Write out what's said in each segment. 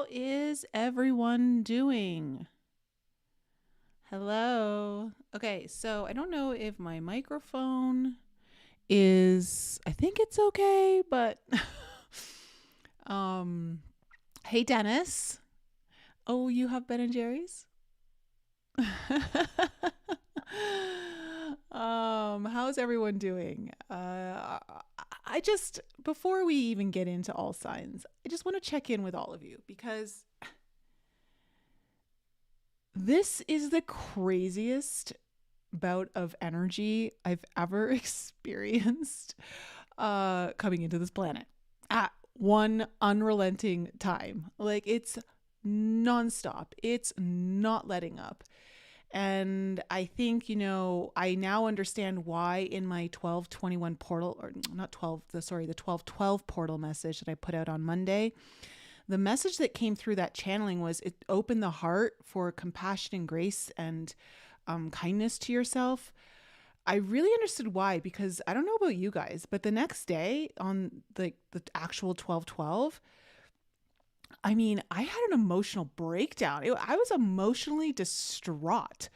is everyone doing? Hello. Okay, so I don't know if my microphone I think it's okay, but um hey Dennis. Oh, you have Ben and Jerry's? How's everyone doing? I just before we even get into all signs, I just want to check in with all of you because this is the craziest bout of energy I've ever experienced coming into this planet at one unrelenting time. Like it's nonstop, it's not letting up. And I think, I now understand why in my 1221 portal, or not 12, the 1212 portal message that I put out on Monday, the message that came through that channeling was it opened the heart for compassion and grace and kindness to yourself. I really understood why, because I don't know about you guys, but the next day on the actual 1212, I mean, I had an emotional breakdown. I was emotionally distraught.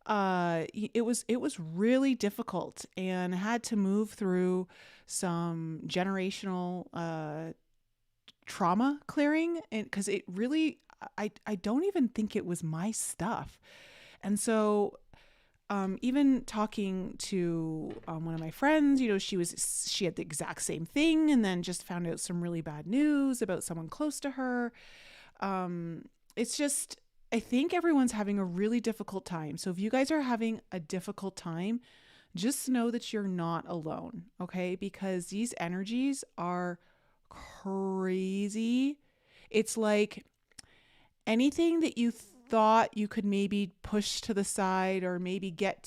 It was really difficult, and I had to move through some generational trauma clearing, and because it really, I don't even think it was my stuff. And so even talking to one of my friends, she had the exact same thing, and then just found out some really bad news about someone close to her. It's just, I think everyone's having a really difficult time. So if you guys are having a difficult time, just know that you're not alone, okay? Because these energies are crazy. It's like anything that you thought you could maybe push to the side or maybe get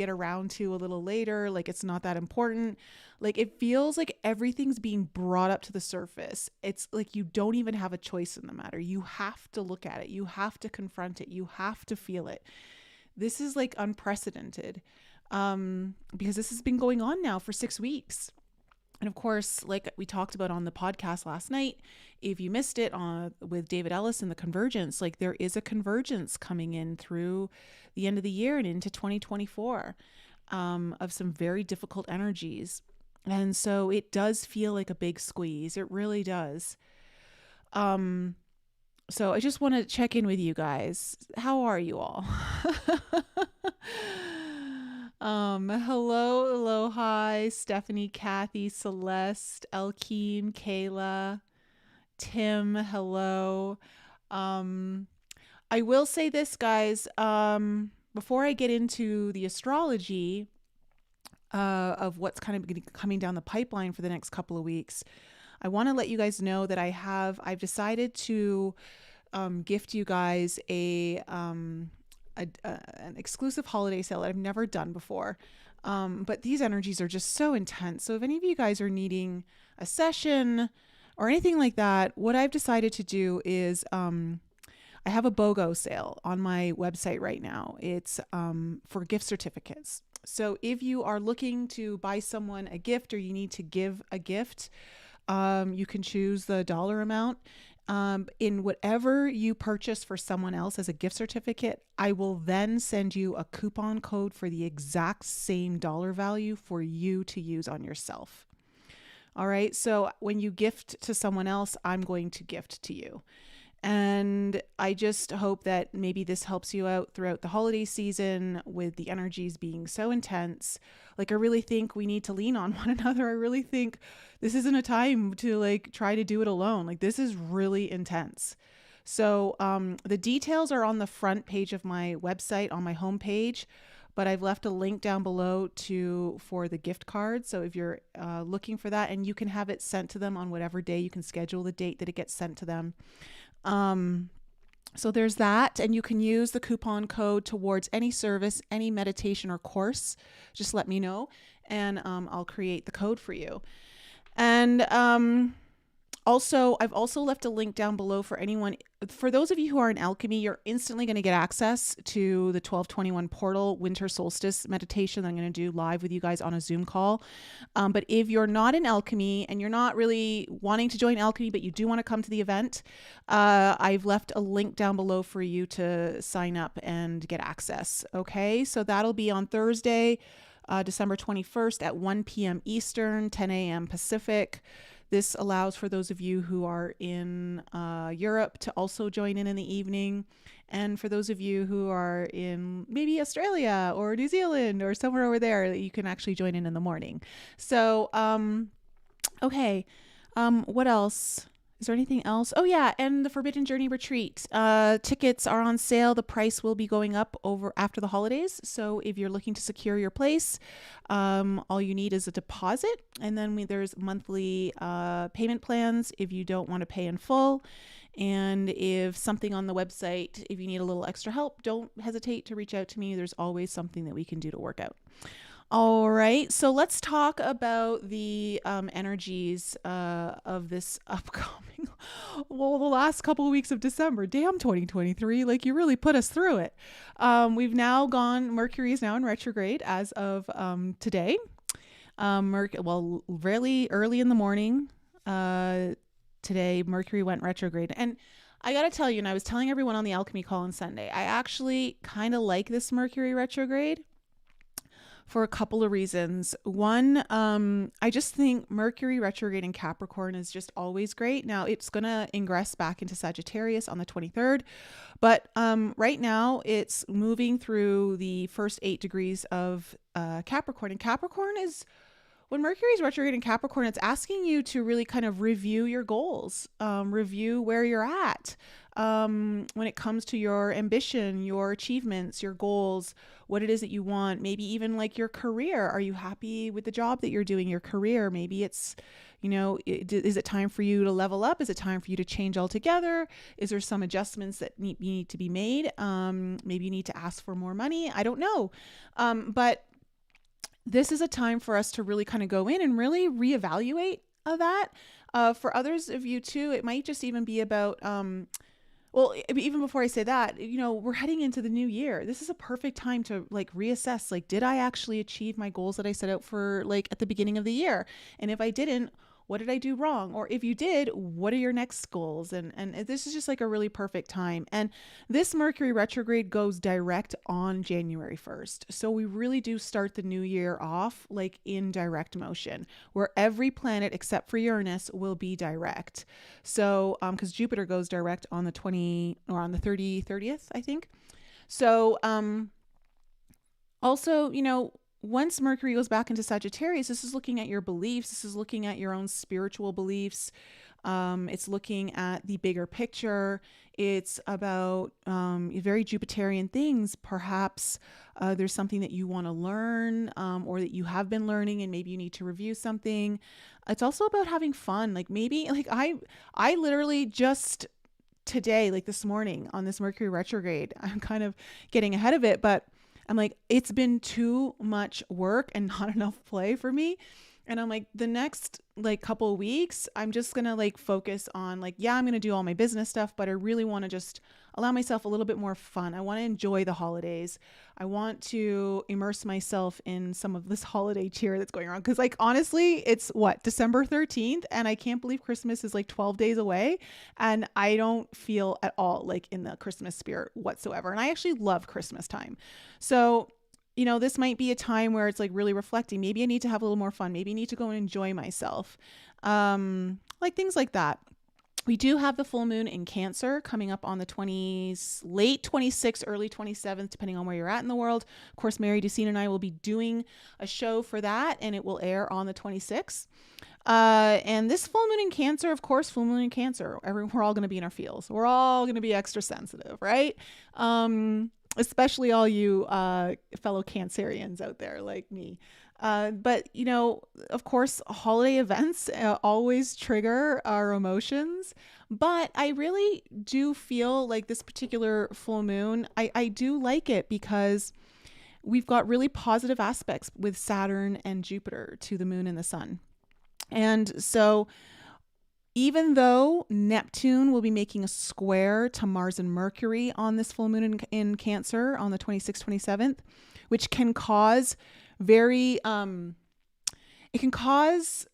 around to a little later, like it's not that important. Like it feels like everything's being brought up to the surface. It's like you don't even have a choice in the matter. You have to look at it. You have to confront it. You have to feel it. This is like unprecedented because this has been going on now for 6 weeks. And of course, like we talked about on the podcast last night, if you missed it with David Ellis and the convergence, like there is a convergence coming in through the end of the year and into 2024 of some very difficult energies. And so it does feel like a big squeeze. It really does. So I just want to check in with you guys. How are you all? Hello, hi, Stephanie, Kathy, Celeste, Alcheme, Kayla, Tim, hello. I will say this, guys, before I get into the astrology of what's kind of coming down the pipeline for the next couple of weeks, I want to let you guys know that I've decided to gift you guys an exclusive holiday sale that I've never done before. But these energies are just so intense. So if any of you guys are needing a session or anything like that, what I've decided to do is I have a BOGO sale on my website right now. It's for gift certificates. So if you are looking to buy someone a gift or you need to give a gift, you can choose the dollar amount. In whatever you purchase for someone else as a gift certificate, I will then send you a coupon code for the exact same dollar value for you to use on yourself. All right. So when you gift to someone else, I'm going to gift to you. And I just hope that maybe this helps you out throughout the holiday season with the energies being so intense. Like, I really think we need to lean on one another. I really think this isn't a time to like try to do it alone. Like, this is really intense. So the details are on the front page of my website, on my homepage, but I've left a link down below for the gift card. So if you're looking for that, and you can have it sent to them on whatever day, you can schedule the date that it gets sent to them. So there's that, and you can use the coupon code towards any service, any meditation or course. Just let me know, and I'll create the code for you. And Also, I've also left a link down below for anyone. For those of you who are in Alchemy, you're instantly going to get access to the 1221 portal winter solstice meditation that I'm going to do live with you guys on a Zoom call. But if you're not in Alchemy and you're not really wanting to join Alchemy, but you do want to come to the event, I've left a link down below for you to sign up and get access. Okay, so that'll be on Thursday, December 21st at 1 p.m. Eastern, 10 a.m. Pacific. This allows for those of you who are in Europe to also join in the evening. And for those of you who are in maybe Australia or New Zealand or somewhere over there, you can actually join in the morning. So, okay. What else? Is there anything else? Oh yeah, and the Forbidden Journey retreat. Tickets are on sale. The price will be going up over after the holidays. So if you're looking to secure your place, all you need is a deposit, and then there's monthly payment plans if you don't want to pay in full. And if something on the website, if you need a little extra help, don't hesitate to reach out to me. There's always something that we can do to work out. All right, so let's talk about the energies of this upcoming, well, the last couple of weeks of December. Damn, 2023, like you really put us through it. We've now gone, Mercury is now in retrograde as of today. Really early in the morning today, Mercury went retrograde. And I got to tell you, and I was telling everyone on the Alchemy call on Sunday, I actually kind of like this Mercury retrograde for a couple of reasons. One, I just think Mercury retrograde in Capricorn is just always great. Now it's going to ingress back into Sagittarius on the 23rd, but right now it's moving through the first 8 degrees of Capricorn. And Capricorn is, when Mercury is retrograde in Capricorn, it's asking you to really kind of review your goals, review where you're at when it comes to your ambition, your achievements, your goals, what it is that you want, maybe even like your career. Are you happy with the job that you're doing, your career? Maybe it's, is it time for you to level up? Is it time for you to change altogether? Is there some adjustments that need to be made? Maybe you need to ask for more money. I don't know. But this is a time for us to really kind of go in and really reevaluate that. For others of you too, it might just even be about, even before I say that, we're heading into the new year. This is a perfect time to like reassess, like, did I actually achieve my goals that I set out for like at the beginning of the year? And if I didn't, what did I do wrong? Or if you did, what are your next goals? And this is just like a really perfect time. And this Mercury retrograde goes direct on January 1st. So we really do start the new year off like in direct motion, where every planet except for Uranus will be direct. So, because Jupiter goes direct on the 30th, I think. So, also, once Mercury goes back into Sagittarius, this is looking at your beliefs. This is looking at your own spiritual beliefs. It's looking at the bigger picture. It's about very Jupiterian things. Perhaps there's something that you want to learn or that you have been learning and maybe you need to review something. It's also about having fun. Like maybe like I literally just today, like this morning on this Mercury retrograde, I'm kind of getting ahead of it, but I'm like, it's been too much work and not enough play for me. And I'm like, the next like couple of weeks, I'm just going to like focus on like, yeah, I'm going to do all my business stuff, but I really want to just allow myself a little bit more fun. I want to enjoy the holidays. I want to immerse myself in some of this holiday cheer that's going around. Cause like, honestly, it's December 13th. And I can't believe Christmas is like 12 days away. And I don't feel at all like in the Christmas spirit whatsoever. And I actually love Christmas time. So this might be a time where it's like really reflecting. Maybe I need to have a little more fun. Maybe I need to go and enjoy myself. Like things like that. We do have the full moon in Cancer coming up on the late 26th, early 27th, depending on where you're at in the world. Of course, Mary Ducine and I will be doing a show for that, and it will air on the 26th. And this full moon in Cancer, of course, full moon in Cancer, we're all going to be in our feels. We're all going to be extra sensitive, right? Especially all you fellow Cancerians out there like me. But, of course, holiday events always trigger our emotions. But I really do feel like this particular full moon, I do like it because we've got really positive aspects with Saturn and Jupiter to the moon and the sun. And so Even though Neptune will be making a square to Mars and Mercury on this full moon in Cancer on the 26th, 27th, which can cause very, it can cause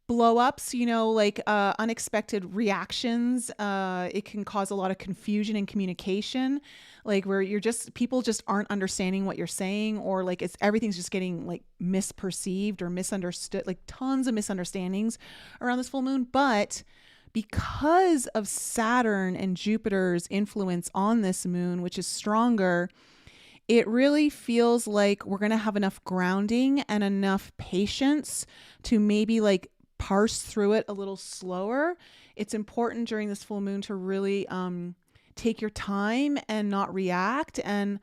blow ups, like unexpected reactions. It can cause a lot of confusion in communication, like where people just aren't understanding what you're saying, or like everything's just getting like misperceived or misunderstood, like tons of misunderstandings around this full moon. But because of Saturn and Jupiter's influence on this moon, which is stronger, it really feels like we're going to have enough grounding and enough patience to maybe like parse through it a little slower. It's important during this full moon to really take your time and not react. And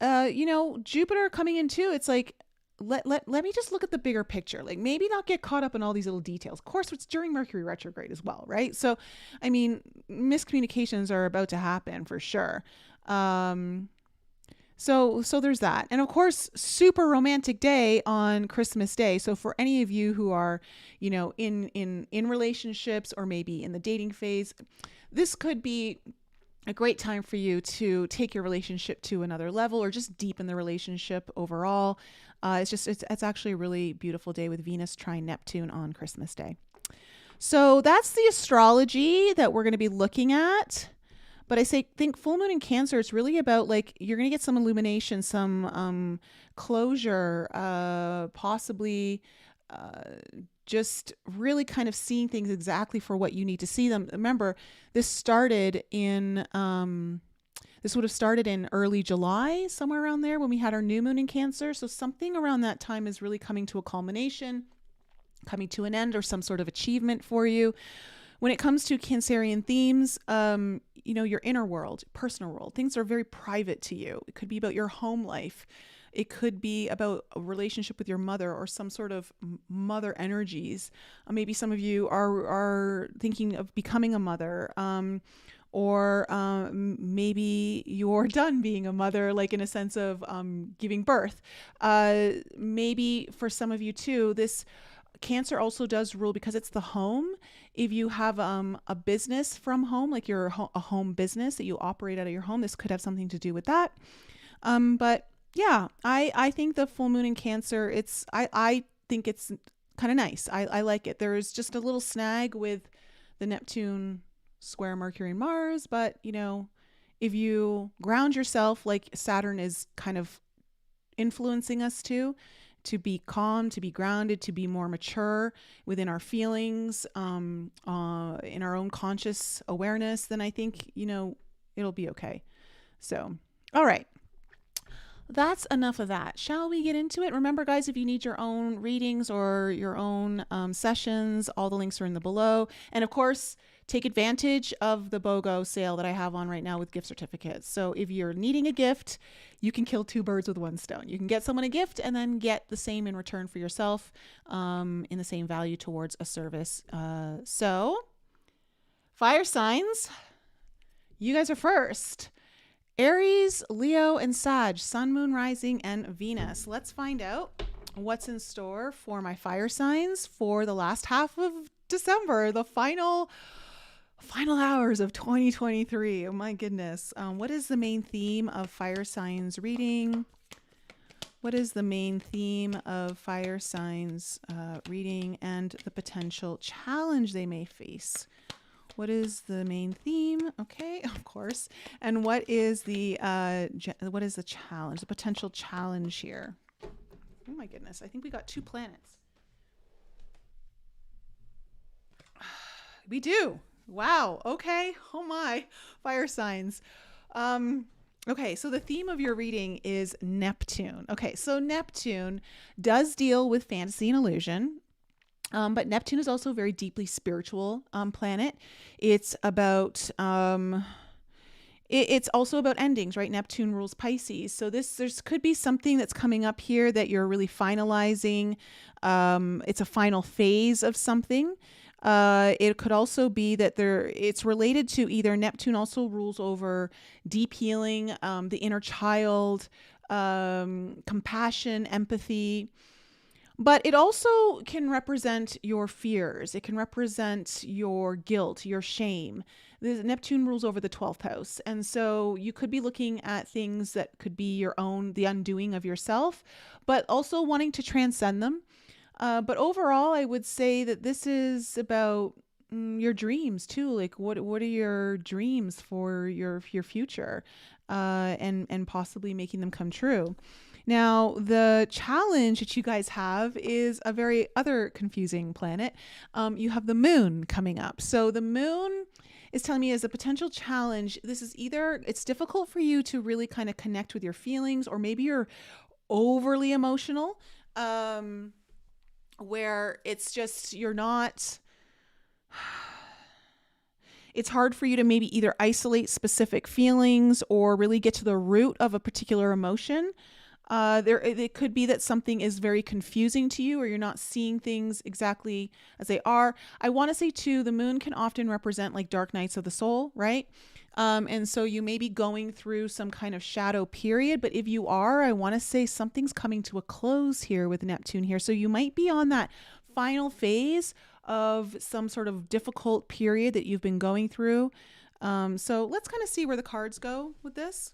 Jupiter coming in too, it's like let me just look at the bigger picture. Like maybe not get caught up in all these little details. Of course, it's during Mercury retrograde as well, right? So I mean, miscommunications are about to happen for sure. So there's that. And of course, super romantic day on Christmas Day. So for any of you who are, in relationships or maybe in the dating phase, this could be a great time for you to take your relationship to another level or just deepen the relationship overall. It's actually a really beautiful day with Venus trine Neptune on Christmas Day. So that's the astrology that we're going to be looking at. But think full moon in Cancer, it's really about like, you're going to get some illumination, some closure, possibly just really kind of seeing things exactly for what you need to see them. Remember, this would have started in early July, somewhere around there when we had our new moon in Cancer. So something around that time is really coming to a culmination, coming to an end, or some sort of achievement for you. When it comes to Cancerian themes, your inner world, personal world, things are very private to you. It could be about your home life. It could be about a relationship with your mother or some sort of mother energies. Maybe some of you are thinking of becoming a mother, or maybe you're done being a mother, like in a sense of giving birth. Maybe for some of you too, this Cancer also does rule, because it's the home. If you have a business from home, like you're a home business that you operate out of your home, this could have something to do with that. But yeah, I think the full moon in Cancer, I think it's kind of nice. I like it. There's just a little snag with the Neptune square Mercury and Mars, but if you ground yourself, like Saturn is kind of influencing us to be calm, to be grounded, to be more mature within our feelings, in our own conscious awareness, then I think, it'll be okay. So, all right. That's enough of that. Shall we get into it? Remember, guys, if you need your own readings or your own sessions, all the links are in the below. And of course, take advantage of the BOGO sale that I have on right now with gift certificates. So if you're needing a gift, you can kill two birds with one stone. You can get someone a gift and then get the same in return for yourself, in the same value towards a service. So fire signs, you guys are first. Aries, Leo, and Sag, Sun, Moon, Rising, and Venus. Let's find out what's in store for my fire signs for the last half of December, the final hours of 2023. Oh my goodness. What is the main theme of fire signs reading? What is the main theme of fire signs reading and the potential challenge they may face? What is the main theme? Okay, of course. And what is the challenge, the potential challenge here? Oh my goodness, I think we got two planets. We do. Wow. Okay. Oh my, fire signs. Okay, so the theme of your reading is Neptune. Okay, so Neptune does deal with fantasy and illusion. But Neptune is also a very deeply spiritual planet. It's about it's also about endings, right? Neptune rules Pisces. So there's could be something that's coming up here that you're really finalizing. It's a final phase of something. It could also be that it's related to either Neptune also rules over deep healing, the inner child, compassion, empathy. But it also can represent your fears. It can represent your guilt, your shame. The Neptune rules over the 12th house. And so you could be looking at things that could be your own, the undoing of yourself, but also wanting to transcend them. But overall, I would say that this is about your dreams too. Like what are your dreams for your future, and possibly making them come true. Now, the challenge that you guys have is a very other confusing planet. You have the moon coming up. So the moon is telling me as a potential challenge, this is either it's difficult for you to really kind of connect with your feelings, or maybe you're overly emotional, where it's just you're not it's hard for you to maybe either isolate specific feelings or really get to the root of a particular emotion. It could be that something is very confusing to you, or you're not seeing things exactly as they are. I want to say too, the moon can often represent like dark nights of the soul, right? And so you may be going through some kind of shadow period, but if you are, I want to say something's coming to a close here with Neptune here. So you might be on that final phase of some sort of difficult period that you've been going through. So let's kind of see where the cards go with this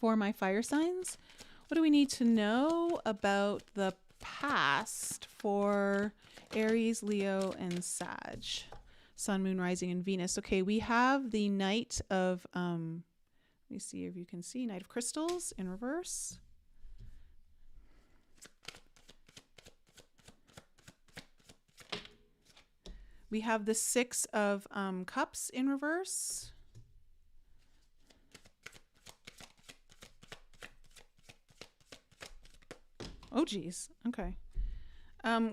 for my fire signs. What do we need to know about the past for Aries, Leo, and Sag? Sun, Moon, Rising, and Venus. Okay, we have the Knight of, let me see if you can see, Knight of Crystals in reverse. We have the Six of Cups in reverse. Oh, geez. Okay.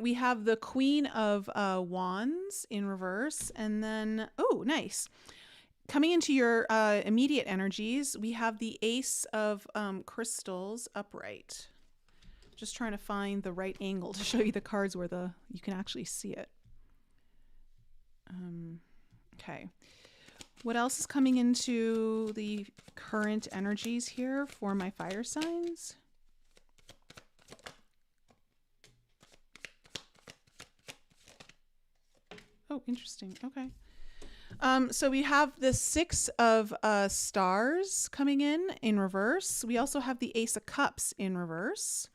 We have the Queen of Wands in reverse. And then, oh, nice. Coming into your immediate energies, we have the Ace of Crystals upright. Just trying to find the right angle to show you the cards where you can actually see it. Okay. What else is coming into the current energies here for my fire signs? Oh, interesting. Okay. So we have the Six of Stars coming in reverse. We also have the Ace of Cups in reverse.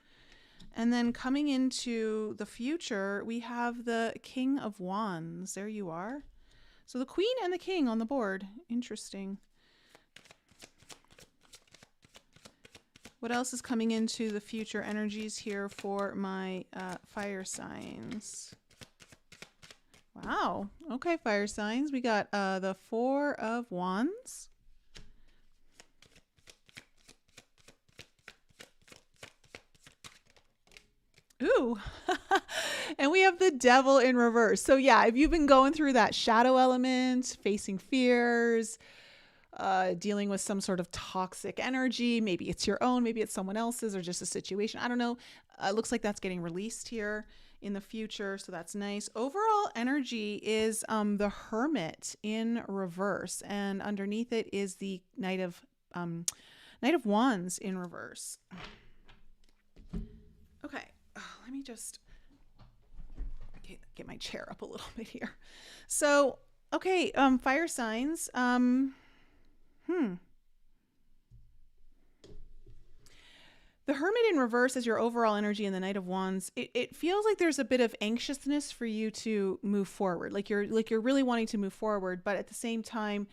And then coming into the future, we have the King of Wands. There you are. So the Queen and the King on the board. Interesting. What else is coming into the future energies here for my fire signs? Wow. Okay, fire signs. We got the Four of Wands. Ooh. And we have the Devil in reverse. So yeah, if you've been going through that shadow element, facing fears, dealing with some sort of toxic energy, maybe it's your own, maybe it's someone else's, or just a situation, I don't know. Looks like that's getting released here in the future, so that's nice. Overall energy is the Hermit in reverse, and underneath it is the Knight of Wands in reverse. Okay, let me just get my chair up a little bit here. So, okay, fire signs. The Hermit in reverse is your overall energy, and the Knight of Wands. It feels like there's a bit of anxiousness for you to move forward. Like you're really wanting to move forward, but at the same time,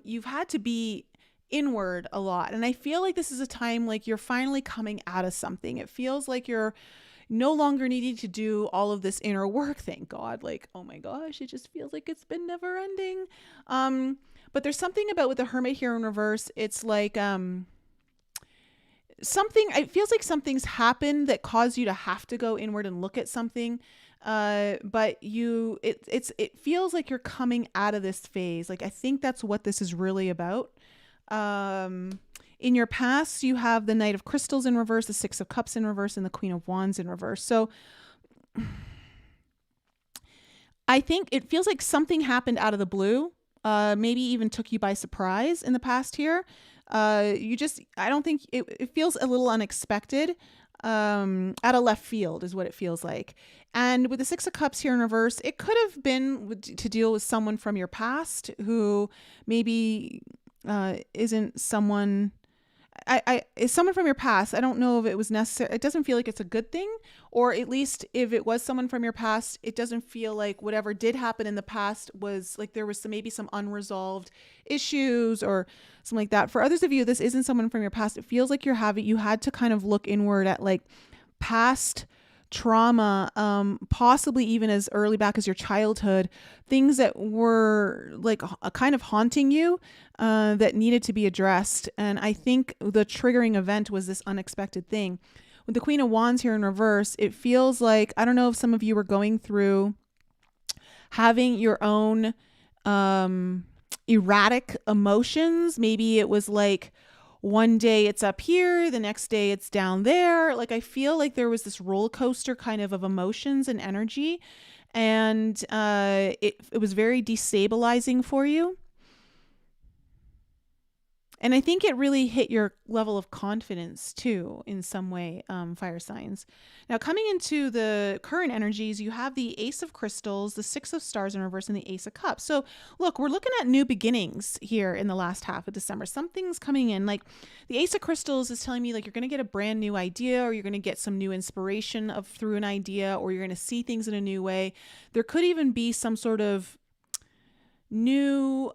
you've had to be inward a lot. And I feel like this is a time like you're finally coming out of something. It feels like you're no longer needing to do all of this inner work. Thank God. Like, oh my gosh, it just feels like it's been never ending. But there's something about with the Hermit here in reverse. It's like, it feels like something's happened that caused you to have to go inward and look at something. But it feels like you're coming out of this phase. Like, I think that's what this is really about. In your past, you have the Knight of Crystals in reverse, the Six of Cups in reverse, and the Queen of Wands in reverse. So I think it feels like something happened out of the blue. Maybe even took you by surprise in the past here. I don't think it feels a little unexpected. out of left field is what it feels like. And with the Six of Cups here in reverse, it could have been to deal with someone from your past who maybe isn't someone. Is someone from your past. I don't know if it was necessary. It doesn't feel like it's a good thing, or at least if it was someone from your past, it doesn't feel like whatever did happen in the past was like there was maybe some unresolved issues or something like that. For others of you, this isn't someone from your past. It feels like you had to kind of look inward at like past trauma, possibly even as early back as your childhood, things that were like kind of haunting you, that needed to be addressed. And I think the triggering event was this unexpected thing. With the Queen of Wands here in reverse, it feels like, I don't know if some of you were going through having your own erratic emotions. Maybe it was like, one day it's up here, the next day it's down there. Like I feel like there was this roller coaster kind of emotions and energy, and it was very destabilizing for you. And I think it really hit your level of confidence too, in some way, fire signs. Now, coming into the current energies, you have the Ace of Crystals, the Six of Stars in reverse, and the Ace of Cups. So look, we're looking at new beginnings here in the last half of December. Something's coming in. Like the Ace of Crystals is telling me like you're going to get a brand new idea, or you're going to get some new inspiration through an idea, or you're going to see things in a new way. There could even be some sort of new...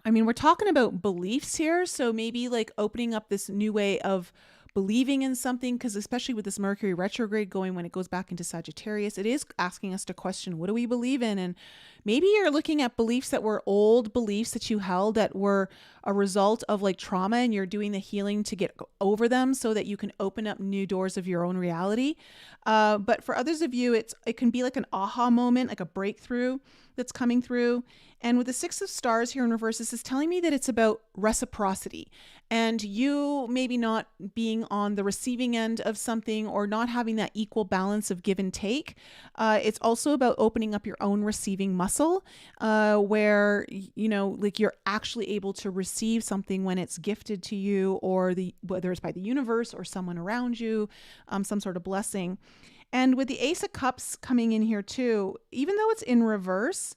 we're talking about beliefs here. So maybe like opening up this new way of believing in something, because especially with this Mercury retrograde going, when it goes back into Sagittarius, it is asking us to question, what do we believe in? And maybe you're looking at beliefs that were old beliefs that you held that were a result of like trauma, and you're doing the healing to get over them so that you can open up new doors of your own reality. But for others of you, it can be like an aha moment, like a breakthrough that's coming through. And with the Six of Stars here in reverse, this is telling me that it's about reciprocity, and you maybe not being on the receiving end of something, or not having that equal balance of give and take. It's also about opening up your own receiving muscle, where, like you're actually able to receive something when it's gifted to you, or whether it's by the universe or someone around you, some sort of blessing. And with the Ace of Cups coming in here too, even though it's in reverse,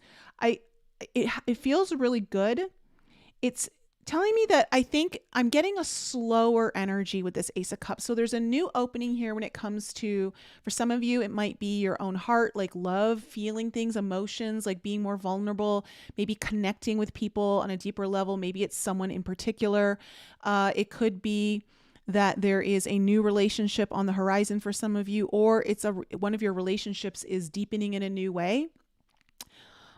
it feels really good. It's telling me that I think I'm getting a slower energy with this Ace of Cups. So there's a new opening here when it comes to, for some of you, it might be your own heart, like love, feeling things, emotions, like being more vulnerable, maybe connecting with people on a deeper level. Maybe it's someone in particular. It could be that there is a new relationship on the horizon for some of you, or it's one of your relationships is deepening in a new way.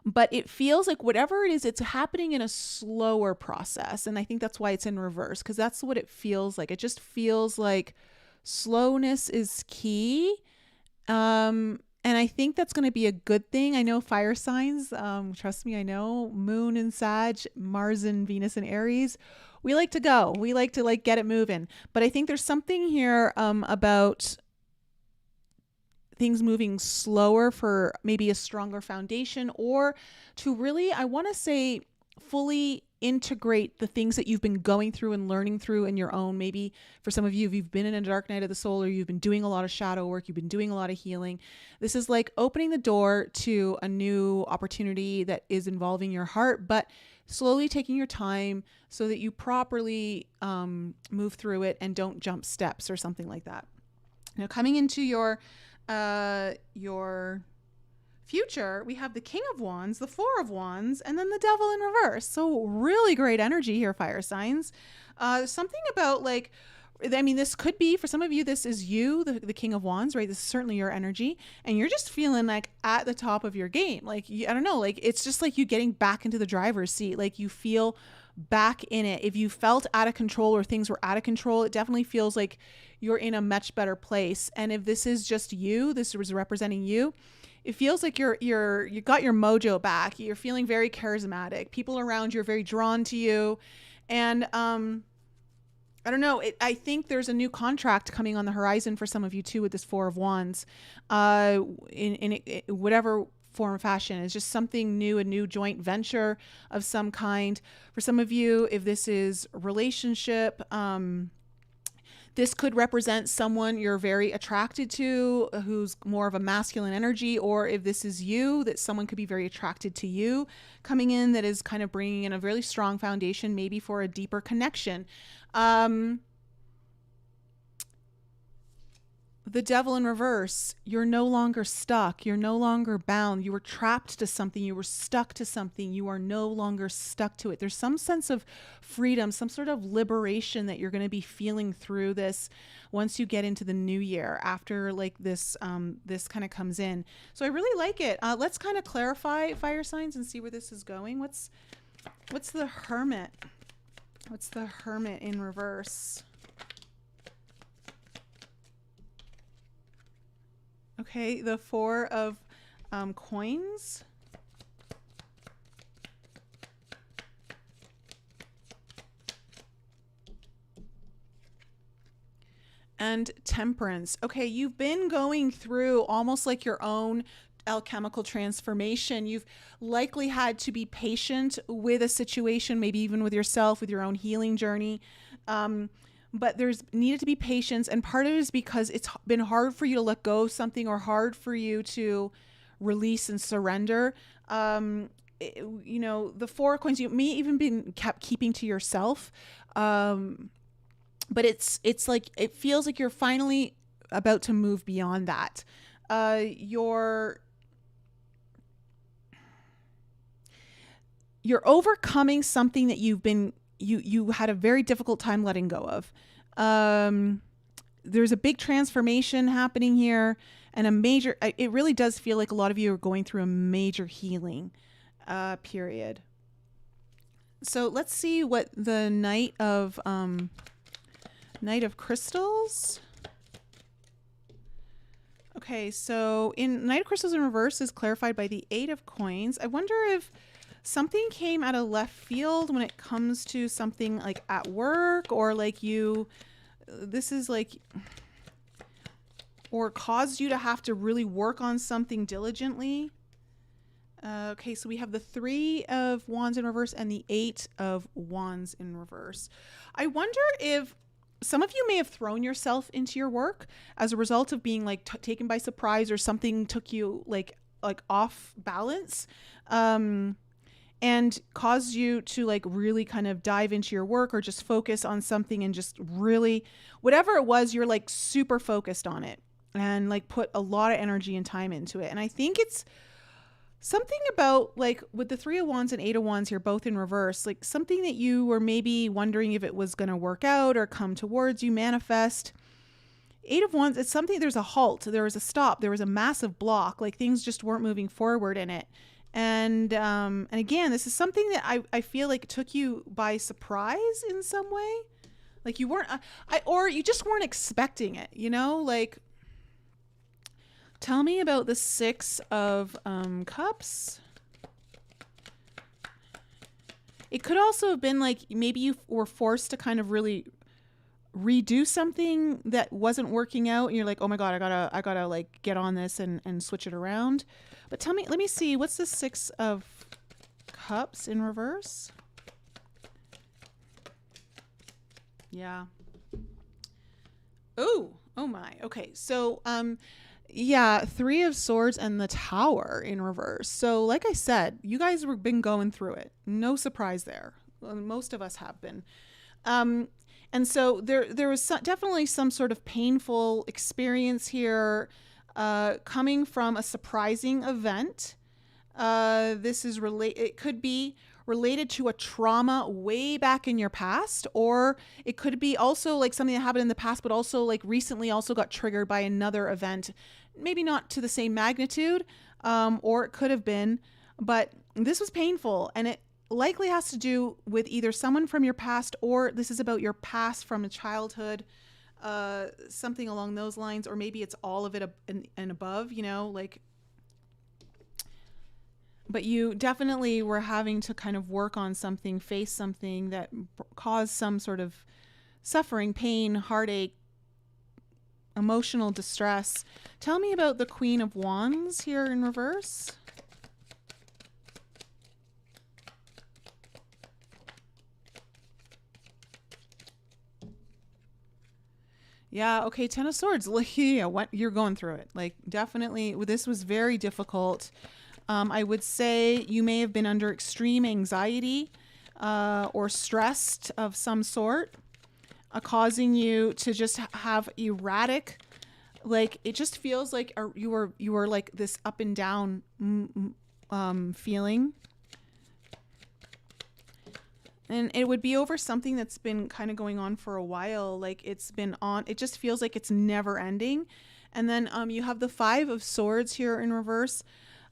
But it feels like whatever it is, it's happening in a slower process. And I think that's why it's in reverse, because that's what it feels like. It just feels like slowness is key. And I think that's going to be a good thing. I know fire signs, trust me, I know Moon and Sag, Mars and Venus and Aries, we like to go. We like to like get it moving. But I think there's something here about things moving slower for maybe a stronger foundation, or to really, I want to say, fully integrate the things that you've been going through and learning through in your own. Maybe for some of you, if you've been in a dark night of the soul, or you've been doing a lot of shadow work, you've been doing a lot of healing. This is like opening the door to a new opportunity that is involving your heart, but slowly taking your time so that you properly move through it and don't jump steps or something like that. Now, coming into your future, we have the King of Wands, the Four of Wands, and then the Devil in reverse. So really great energy here, fire signs. Something about like, this could be, for some of you, this is you, the King of Wands, right? This is certainly your energy, and you're just feeling like at the top of your game. Like, I don't know, like it's just like you getting back into the driver's seat. Like you feel back in it. If you felt out of control or things were out of control, it definitely feels like you're in a much better place. And if this is just you, this was representing you, it feels like you got your mojo back. You're feeling very charismatic. People around you are very drawn to you. And I don't know. I think there's a new contract coming on the horizon for some of you too with this Four of Wands. In whatever form or fashion, it's just something new, a new joint venture of some kind. For some of you, if this is relationship, This could represent someone you're very attracted to, who's more of a masculine energy, or if this is you, that someone could be very attracted to you coming in, that is kind of bringing in a really strong foundation, maybe for a deeper connection. The Devil in reverse, you're no longer stuck. You're no longer bound. You were trapped to something. You were stuck to something. You are no longer stuck to it. There's some sense of freedom, some sort of liberation that you're going to be feeling through this once you get into the new year, after like this, this kind of comes in. So I really like it. Let's kind of clarify fire signs and see where this is going. What's the Hermit? What's the Hermit in reverse? Okay, the Four of Coins. And Temperance. Okay, you've been going through almost like your own alchemical transformation. You've likely had to be patient with a situation, maybe even with yourself, with your own healing journey. But there's needed to be patience, and part of it is because it's been hard for you to let go of something, or hard for you to release and surrender. You know, the Four of Coins, you may even been kept keeping to yourself. But it's like, it feels like you're finally about to move beyond that. You're overcoming something that you've been, you had a very difficult time letting go of. There's a big transformation happening here, and a major, it really does feel like a lot of you are going through a major healing period. So let's see what the Knight of Crystals. Okay, so in Knight of Crystals in reverse is clarified by the Eight of Coins. I wonder if something came out of left field when it comes to something like at work, or like this is like, or caused you to have to really work on something diligently. Okay, so we have the Three of Wands in reverse and the Eight of Wands in reverse. I wonder if some of you may have thrown yourself into your work as a result of being like taken by surprise, or something took you like off balance. And caused you to like really kind of dive into your work, or just focus on something, and just really, whatever it was, you're like super focused on it, and like put a lot of energy and time into it. And I think it's something about like with the Three of Wands and Eight of Wands here, both in reverse, like something that you were maybe wondering if it was going to work out or come towards you, manifest. Eight of Wands, it's something, there's a halt, there was a stop, there was a massive block, like things just weren't moving forward in it. And again, this is something that I feel like took you by surprise in some way. Like you weren't, or you just weren't expecting it, you know, like, tell me about the Six of Cups. It could also have been like, maybe you were forced to kind of really redo something that wasn't working out, and you're like, oh my God, I gotta like get on this and switch it around. But tell me, let me see, what's the Six of Cups in reverse? Yeah. Oh my. Okay. So, yeah, Three of Swords and the Tower in reverse. So like I said, you guys have been going through it. No surprise there. Most of us have been. And so there was definitely some sort of painful experience here, coming from a surprising event. This is it could be related to a trauma way back in your past, or it could be also like something that happened in the past, but also like recently also got triggered by another event, maybe not to the same magnitude, or it could have been, but this was painful, and it likely has to do with either someone from your past, or this is about your past from a childhood, something along those lines, or maybe it's all of it and above, you know, like, but you definitely were having to kind of work on something, face something that caused some sort of suffering, pain, heartache, emotional distress. Tell me about the Queen of Wands here in reverse. Yeah, okay, 10 of Swords. Yeah, what you're going through it. Like definitely this was very difficult. I would say you may have been under extreme anxiety or stressed of some sort, causing you to just have erratic, like it just feels like you were like this up and down feeling. And it would be over something that's been kind of going on for a while. Like it's been on, it just feels like it's never ending. And then you have the Five of Swords here in reverse.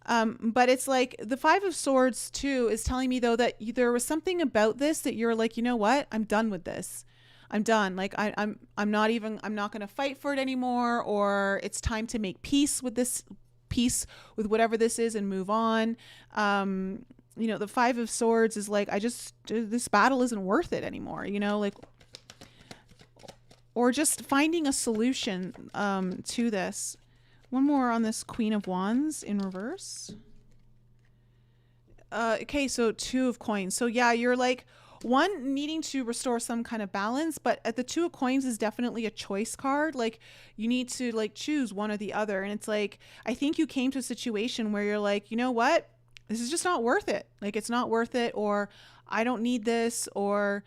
But it's like the Five of Swords too is telling me though that there was something about this that you're like, you know what? I'm done with this. I'm done. Like I'm not even, I'm not going to fight for it anymore, or it's time to make peace with this, peace with whatever this is and move on. You know, the Five of Swords is like, this battle isn't worth it anymore, you know, like, or just finding a solution to this. One more on this Queen of Wands in reverse. Okay, so Two of Coins. So yeah, you're like, one, needing to restore some kind of balance, but at the Two of Coins is definitely a choice card. Like you need to like choose one or the other. And it's like, I think you came to a situation where you're like, you know what? This is just not worth it. Like it's not worth it, or I don't need this, or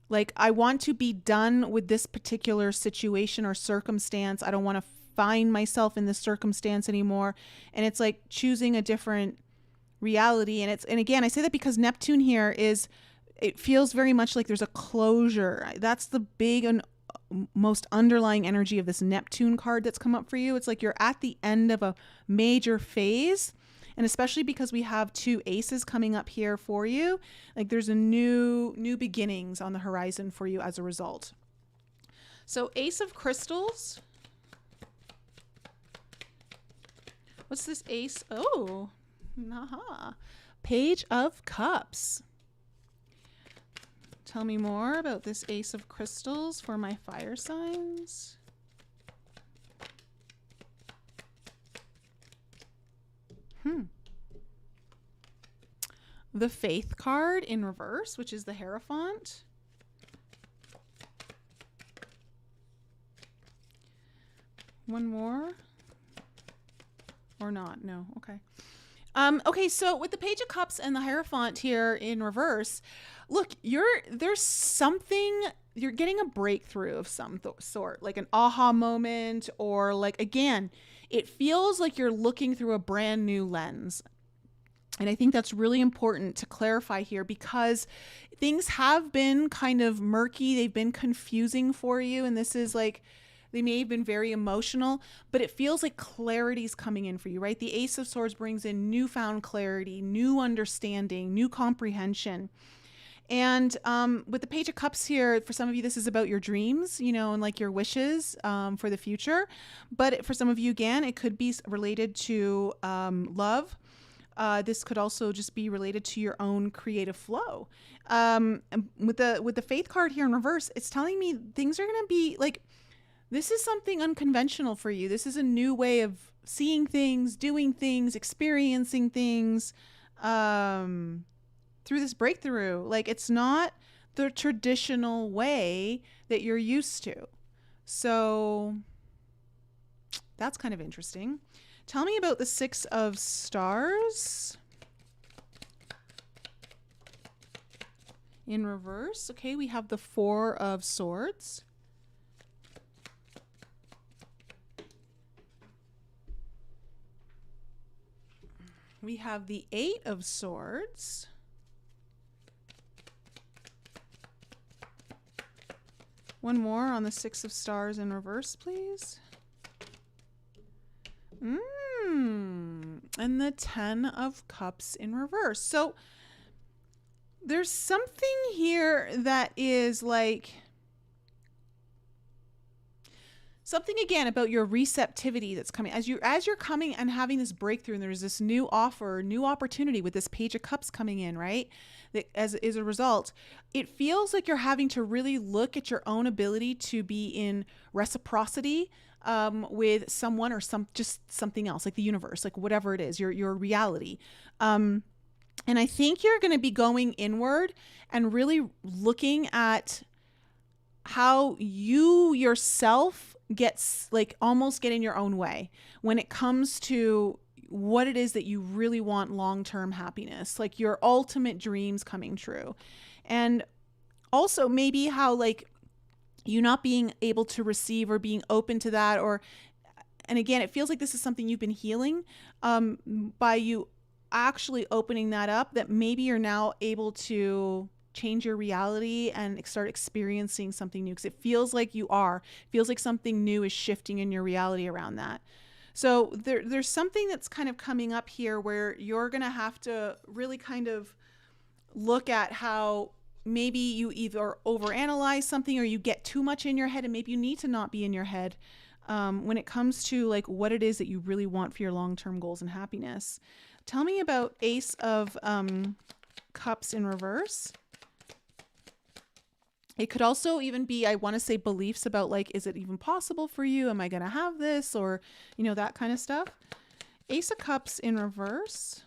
like I want to be done with this particular situation or circumstance. I don't want to find myself in this circumstance anymore. And it's like choosing a different reality. And again, I say that because Neptune here it feels very much like there's a closure. That's the big and most underlying energy of this Neptune card that's come up for you. It's like you're at the end of a major phase. And especially because we have two aces coming up here for you, like there's a new beginnings on the horizon for you as a result. So Ace of Crystals. What's this ace? Oh, aha. Page of Cups. Tell me more about this Ace of Crystals for my fire signs. The Faith card in reverse, which is the Hierophant. One more. Or not? No. Okay. Okay, so with the Page of Cups and the Hierophant here in reverse, look, there's something, you're getting a breakthrough of some sort, like an aha moment, or like, again, it feels like you're looking through a brand new lens. And I think that's really important to clarify here, because things have been kind of murky. They've been confusing for you. And this is like, they may have been very emotional, but it feels like clarity's coming in for you, right? The Ace of Swords brings in newfound clarity, new understanding, new comprehension. And with the Page of Cups here, for some of you, this is about your dreams, you know, and like your wishes for the future. But for some of you, again, it could be related to love. This could also just be related to your own creative flow. With the Faith card here in reverse, it's telling me things are going to be like, this is something unconventional for you. This is a new way of seeing things, doing things, experiencing things through this breakthrough. Like, it's not the traditional way that you're used to. So that's kind of interesting. Tell me about the Six of Stars in reverse. Okay, we have the Four of Swords. We have the Eight of Swords. One more on the Six of Stars in reverse, please. And the Ten of Cups in reverse. So there's something here that is like something, again, about your receptivity that's coming as you're coming and having this breakthrough, and there's this new offer, new opportunity with this Page of Cups coming in, right? That as a result, it feels like you're having to really look at your own ability to be in reciprocity with someone or just something else, like the universe, like whatever it is, your reality. And I think you're going to be going inward and really looking at how you yourself gets like almost get in your own way when it comes to what it is that you really want long-term happiness, like your ultimate dreams coming true. And also maybe how like you not being able to receive or being open to that, or and again it feels like this is something you've been healing by you actually opening that up, that maybe you're now able to change your reality and start experiencing something new, because it feels like feels like something new is shifting in your reality around that. So there's something that's kind of coming up here where you're going to have to really kind of look at how maybe you either overanalyze something or you get too much in your head, and maybe you need to not be in your head when it comes to like what it is that you really want for your long-term goals and happiness. Tell me about Ace of Cups in reverse. It could also even be, I want to say, beliefs about like, is it even possible for you? Am I going to have this? Or, you know, that kind of stuff. Ace of Cups in reverse.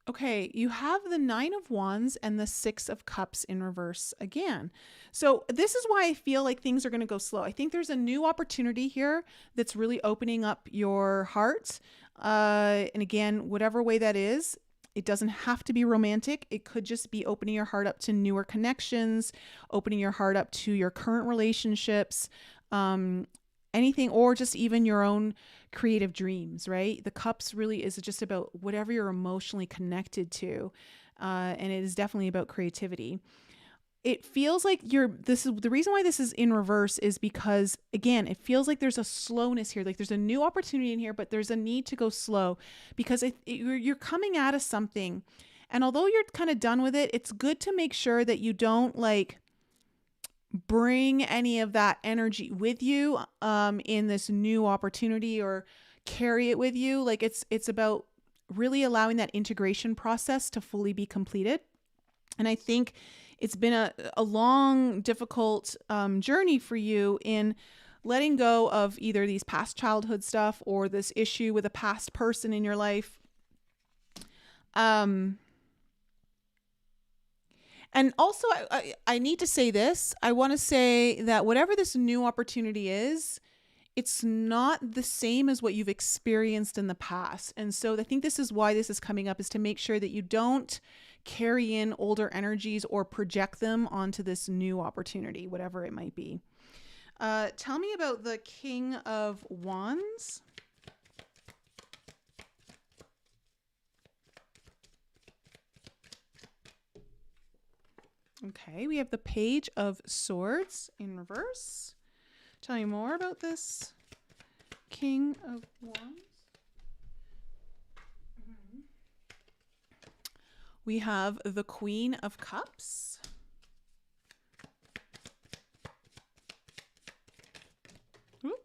Okay, you have the Nine of Wands and the Six of Cups in reverse again. So this is why I feel like things are going to go slow. I think there's a new opportunity here that's really opening up your heart. And again, whatever way that is, it doesn't have to be romantic. It could just be opening your heart up to newer connections, opening your heart up to your current relationships, anything, or just even your own creative dreams, right? The cups really is just about whatever you're emotionally connected to. And it is definitely about creativity. It feels like this is the reason why this is in reverse, is because again, it feels like there's a slowness here. Like there's a new opportunity in here, but there's a need to go slow because you're coming out of something. And although you're kind of done with it, it's good to make sure that you don't like bring any of that energy with you in this new opportunity, or carry it with you. Like it's about really allowing that integration process to fully be completed. And I think it's been a long, difficult journey for you in letting go of either these past childhood stuff or this issue with a past person in your life. And also, I need to say this. I want to say that whatever this new opportunity is, it's not the same as what you've experienced in the past. And so I think this is why this is coming up, is to make sure that you don't carry in older energies or project them onto this new opportunity, whatever it might be. Tell me about the King of Wands. Okay, we have the Page of Swords in reverse. Tell me more about this King of Wands. We have the Queen of Cups. Ooh.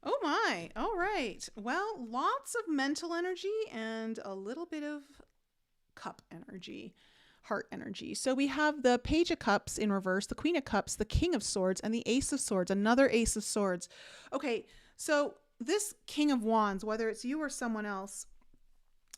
Oh my, all right. Well, lots of mental energy and a little bit of cup energy, heart energy. So we have the Page of Cups in reverse, the Queen of Cups, the King of Swords, and the Ace of Swords, another Ace of Swords. Okay, so this King of Wands, whether it's you or someone else,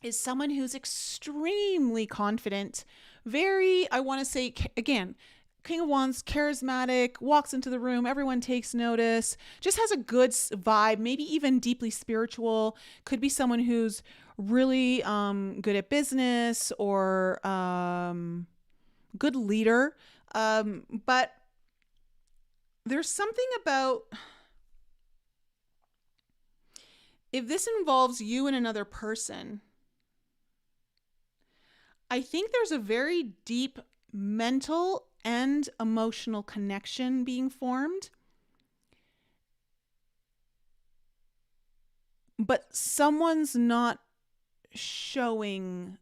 is someone who's extremely confident, very, I want to say, again, King of Wands, charismatic, walks into the room, everyone takes notice, just has a good vibe, maybe even deeply spiritual. Could be someone who's really good at business or good leader. But there's something about, if this involves you and another person, I think there's a very deep mental and emotional connection being formed. But someone's not showing,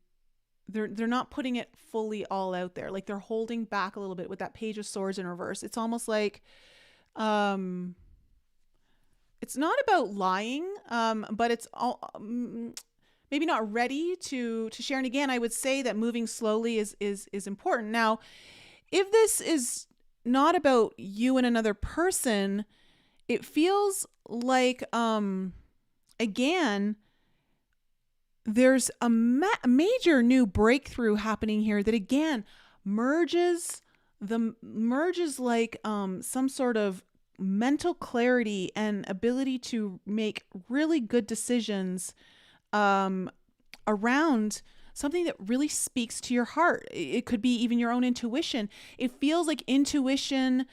they're not putting it fully all out there. Like they're holding back a little bit with that Page of Swords in reverse. It's almost like it's not about lying, but it's all maybe not ready to share. And again, I would say that moving slowly is important. Now, if this is not about you and another person, it feels like, again, there's a major new breakthrough happening here that again merges like some sort of mental clarity and ability to make really good decisions around something that really speaks to your heart. It could be even your own intuition. It feels like intuition,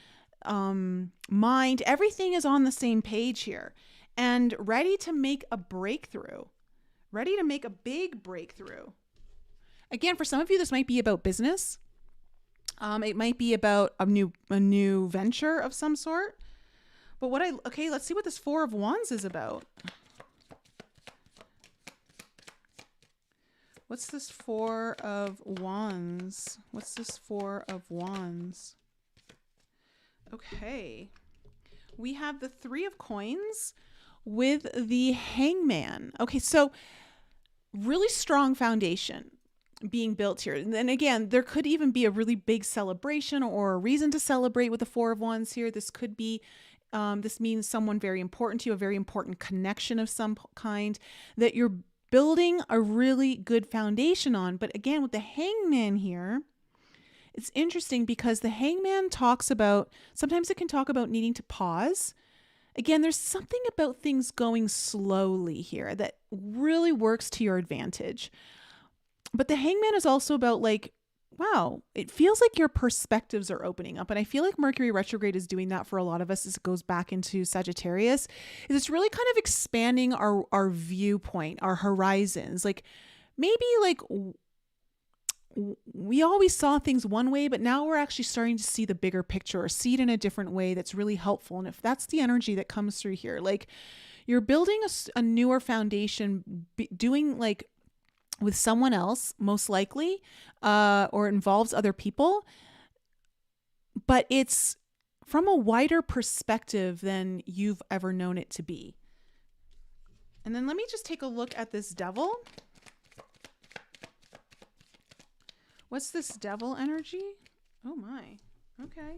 mind, everything is on the same page here and ready to make a breakthrough. Ready to make a big breakthrough. Again, for some of you, this might be about business. It might be about a new venture of some sort. But let's see what this Four of Wands is about. What's this Four of Wands? What's this Four of Wands? Okay. We have the Three of Coins with the Hangman. Okay, so really strong foundation being built here. And then again, there could even be a really big celebration or a reason to celebrate with the Four of Wands here. This could be, this means someone very important to you, a very important connection of some kind that you're building a really good foundation on. But again, with the Hangman here, it's interesting because the Hangman talks about, sometimes it can talk about needing to pause. Again, there's something about things going slowly here that really works to your advantage. But the Hangman is also about like, wow, it feels like your perspectives are opening up. And I feel like Mercury retrograde is doing that for a lot of us as it goes back into Sagittarius. It's really kind of expanding our viewpoint, our horizons. Like maybe like we always saw things one way, but now we're actually starting to see the bigger picture or see it in a different way that's really helpful. And if that's the energy that comes through here, like you're building a newer foundation, doing like with someone else, most likely, or involves other people, but it's from a wider perspective than you've ever known it to be. And then let me just take a look at this Devil. What's this Devil energy? Oh my. Okay.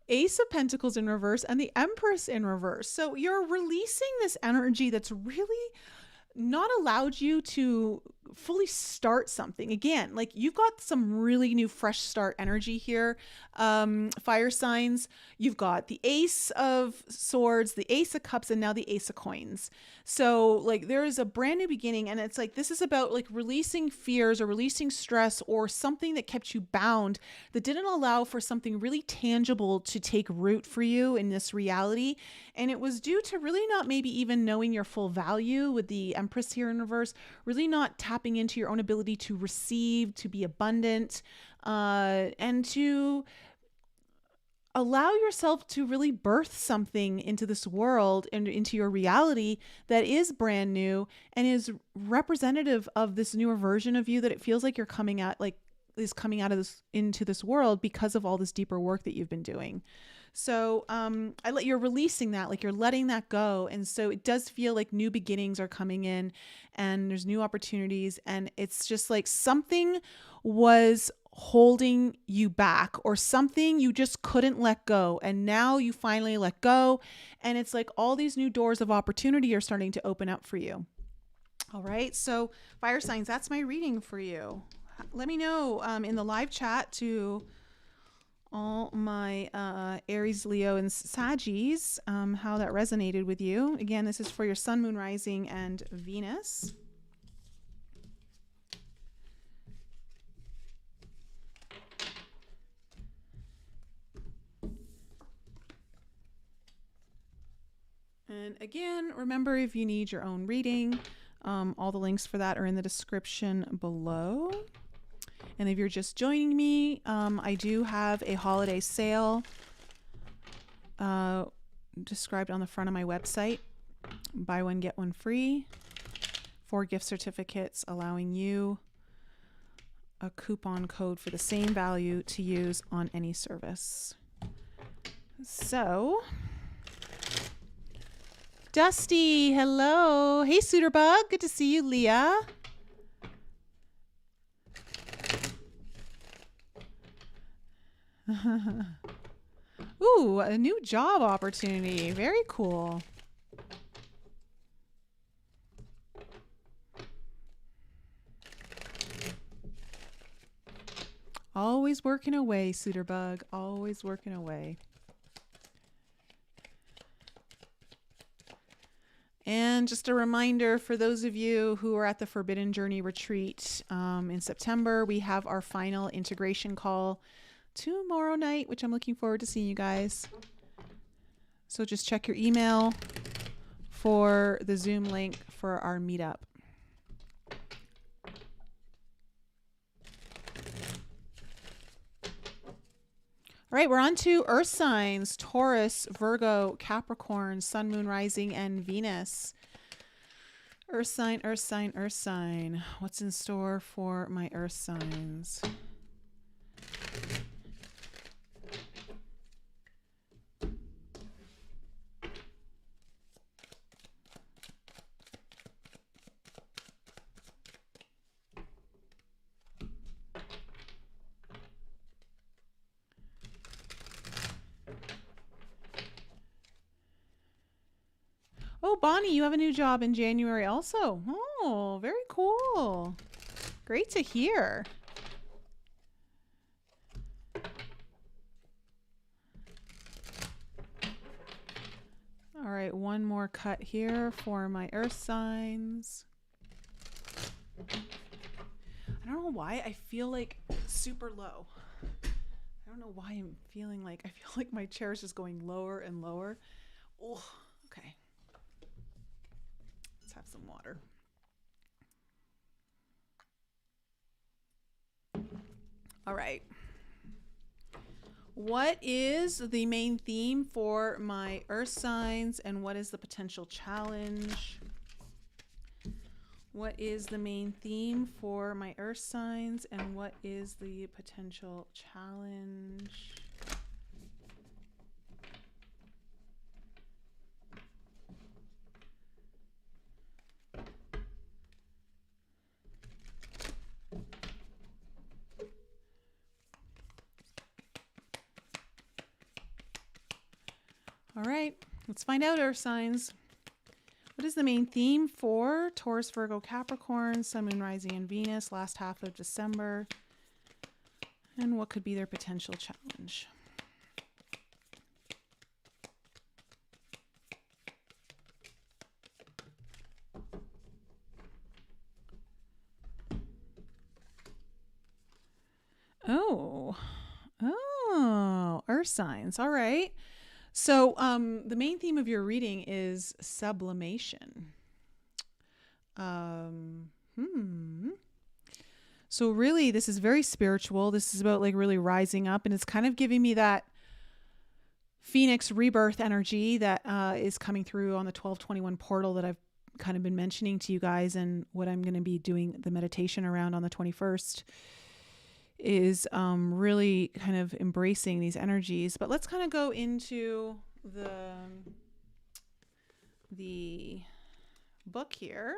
Ace of Pentacles in reverse and the Empress in reverse. So you're releasing this energy that's really not allowed you to fully start something. Again, like you've got some really new fresh start energy here. Fire signs, you've got the Ace of Swords, the Ace of Cups, and now the Ace of Coins. So like there is a brand new beginning, and it's like this is about like releasing fears or releasing stress or something that kept you bound that didn't allow for something really tangible to take root for you in this reality. And it was due to really not maybe even knowing your full value with the Empress here in reverse, really not tapping into your own ability to receive, to be abundant, and to allow yourself to really birth something into this world and into your reality that is brand new and is representative of this newer version of you that it feels like you're coming at, like is coming out of this into this world because of all this deeper work that you've been doing. So you're releasing that, like you're letting that go. And so it does feel like new beginnings are coming in and there's new opportunities. And it's just like something was holding you back or something you just couldn't let go. And now you finally let go. And it's like all these new doors of opportunity are starting to open up for you. All right. So fire signs, that's my reading for you. Let me know in the live chat to all my Aries, Leo, and Saggies, how that resonated with you. Again, this is for your Sun, Moon, Rising, and Venus. And again, remember, if you need your own reading, all the links for that are in the description below. And if you're just joining me, I do have a holiday sale described on the front of my website. Buy one, get one free. 4 gift certificates allowing you a coupon code for the same value to use on any service. So, Dusty, hello. Hey, Suiterbug. Good to see you, Leah. Ooh, Ooh, a new job opportunity. Very cool. Always working away, Suiterbug. Always working away. And just a reminder for those of you who are at the Forbidden Journey retreat in September, we have our final integration call tomorrow night, which I'm looking forward to seeing you guys. So just check your email for the Zoom link for our meetup. All right, we're on to Earth signs: Taurus, Virgo, Capricorn, Sun, Moon, Rising, and Venus. Earth sign, Earth sign, Earth sign. What's in store for my Earth signs? Oh, Bonnie, you have a new job in January also. Oh, very cool. Great to hear. All right, one more cut here for my Earth signs. I don't know why I feel like super low. I don't know why I'm feeling like, I feel like my chair is just going lower and lower. Oh, okay. Let's have some water. All right. What is the main theme for my Earth signs, and what is the potential challenge? What is the main theme for my Earth signs, and what is the potential challenge? All right, let's find out, Earth signs. What is the main theme for Taurus, Virgo, Capricorn, Sun, Moon, Rising, and Venus last half of December? And what could be their potential challenge? Oh, Earth signs. All right. So the main theme of your reading is sublimation. So really, this is very spiritual. This is about like really rising up, and it's kind of giving me that Phoenix rebirth energy that is coming through on the 1221 portal that I've kind of been mentioning to you guys, and what I'm going to be doing the meditation around on the 21st is really kind of embracing these energies. But let's kind of go into the book here.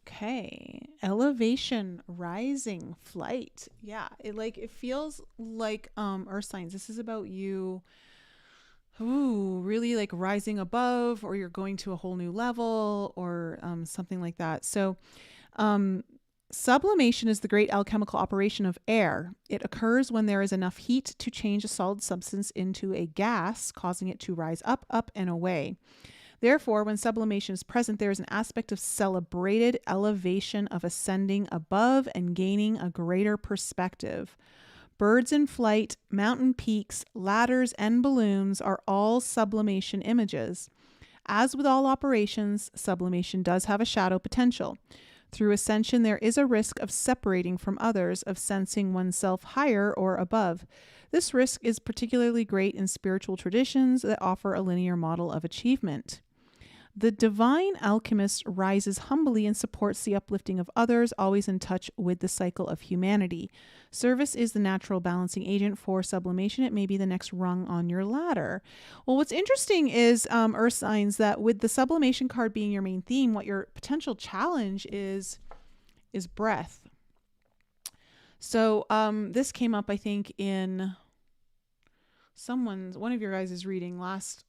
Okay, elevation, rising, flight. Yeah, it feels like Earth signs. This is about you. Ooh, really like rising above, or you're going to a whole new level, or something like that. So sublimation is the great alchemical operation of air. It occurs when there is enough heat to change a solid substance into a gas, causing it to rise up, up, and away. Therefore, when sublimation is present, there is an aspect of celebrated elevation, of ascending above and gaining a greater perspective. Birds in flight, mountain peaks, ladders, and balloons are all sublimation images. As with all operations, sublimation does have a shadow potential. Through ascension, there is a risk of separating from others, of sensing oneself higher or above. This risk is particularly great in spiritual traditions that offer a linear model of achievement. The divine alchemist rises humbly and supports the uplifting of others, always in touch with the cycle of humanity. Service is the natural balancing agent for sublimation. It may be the next rung on your ladder. Well, what's interesting is, Earth signs, that with the sublimation card being your main theme, what your potential challenge is breath. So this came up, I think, in one of your guys' reading last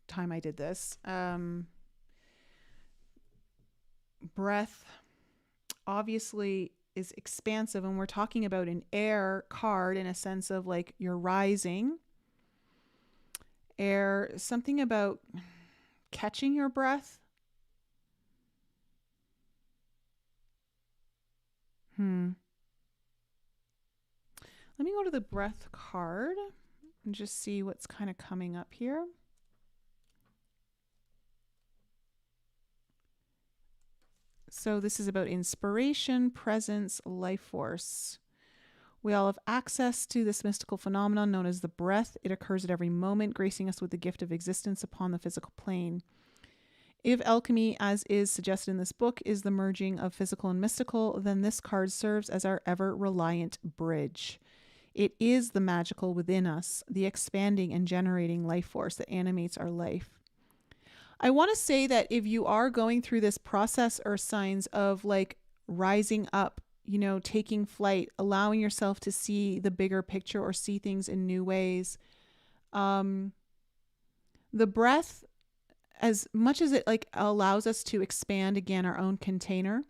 time I did this. Breath obviously is expansive, and we're talking about an air card in a sense of like you're rising. Air, something about catching your breath. Let me go to the breath card and just see what's kind of coming up here. So this is about inspiration, presence, life force. We all have access to this mystical phenomenon known as the breath. It occurs at every moment, gracing us with the gift of existence upon the physical plane. If alchemy, as is suggested in this book, is the merging of physical and mystical, then this card serves as our ever-reliant bridge. It is the magical within us, the expanding and generating life force that animates our life. I want to say that if you are going through this process or signs of like rising up, you know, taking flight, allowing yourself to see the bigger picture or see things in new ways, the breath, as much as it like allows us to expand again our own container,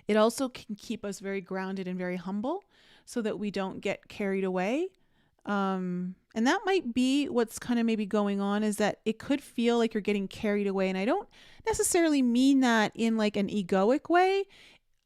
it also can keep us very grounded and very humble so that we don't get carried away. And that might be what's kind of maybe going on, is that it could feel like you're getting carried away. And I don't necessarily mean that in like an egoic way.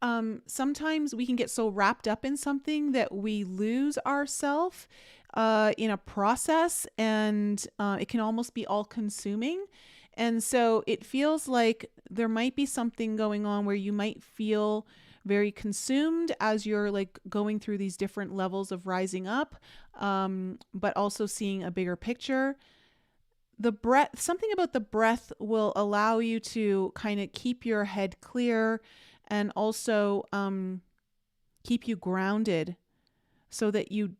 Sometimes we can get so wrapped up in something that we lose ourselves in a process, and it can almost be all consuming. And so it feels like there might be something going on where you might feel very consumed as you're like going through these different levels of rising up, but also seeing a bigger picture. The breath, something about the breath will allow you to kind of keep your head clear and also keep you grounded so that you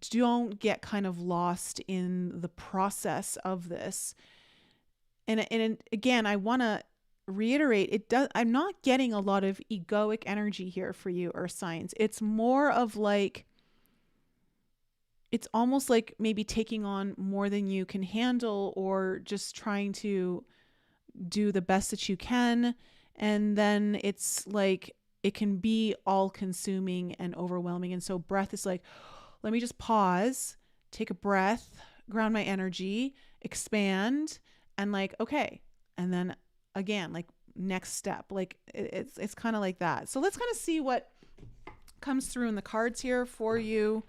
don't get kind of lost in the process of this. And again, I want to reiterate, I'm not getting a lot of egoic energy here for you, Earth signs. It's more of like, it's almost like maybe taking on more than you can handle, or just trying to do the best that you can. And then it's like, it can be all consuming and overwhelming. And so breath is like, let me just pause, take a breath, ground my energy, expand, and like, okay. And then again, like next step, like it's kind of like that. So let's kind of see what comes through in the cards here for you,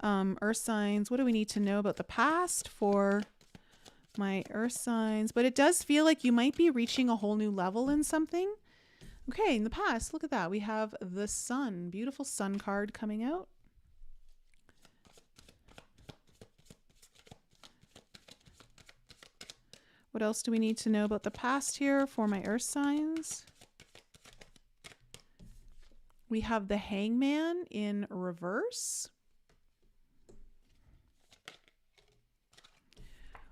Earth signs. What do we need to know about the past for my Earth signs? But it does feel like you might be reaching a whole new level in something. Okay, in the past, look at that. We have the Sun, beautiful Sun card coming out. What else do we need to know about the past here for my Earth signs? We have the Hangman in reverse.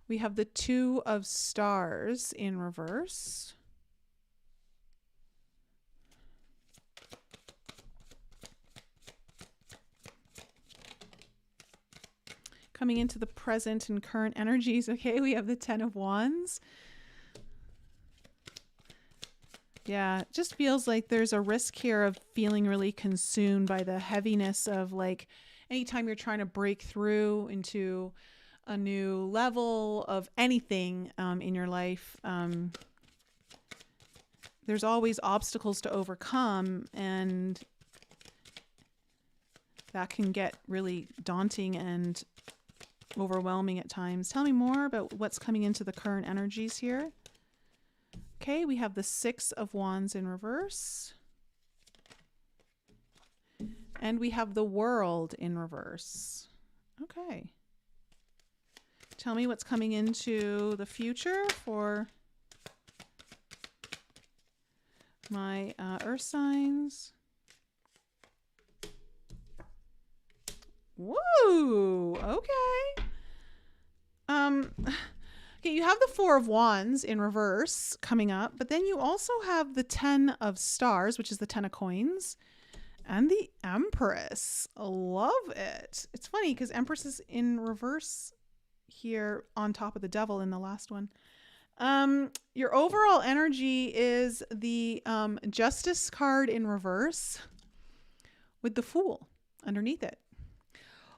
We have the Two of Stars in reverse. Coming into the present and current energies, okay, we have the Ten of Wands. Yeah, it just feels like there's a risk here of feeling really consumed by the heaviness of like anytime you're trying to break through into a new level of anything in your life. There's always obstacles to overcome, and that can get really daunting and overwhelming at times. Tell me more about what's coming into the current energies here. Okay, we have the Six of Wands in reverse. And we have the World in reverse. Okay. Tell me what's coming into the future for my Earth signs. Whoa, okay. Okay, you have the Four of Wands in reverse coming up, but then you also have the Ten of Stars, which is the Ten of Coins, And the Empress. Love it. It's funny because Empress is in reverse here on top of the Devil in the last one. Your overall energy is the Justice card in reverse with the Fool underneath it.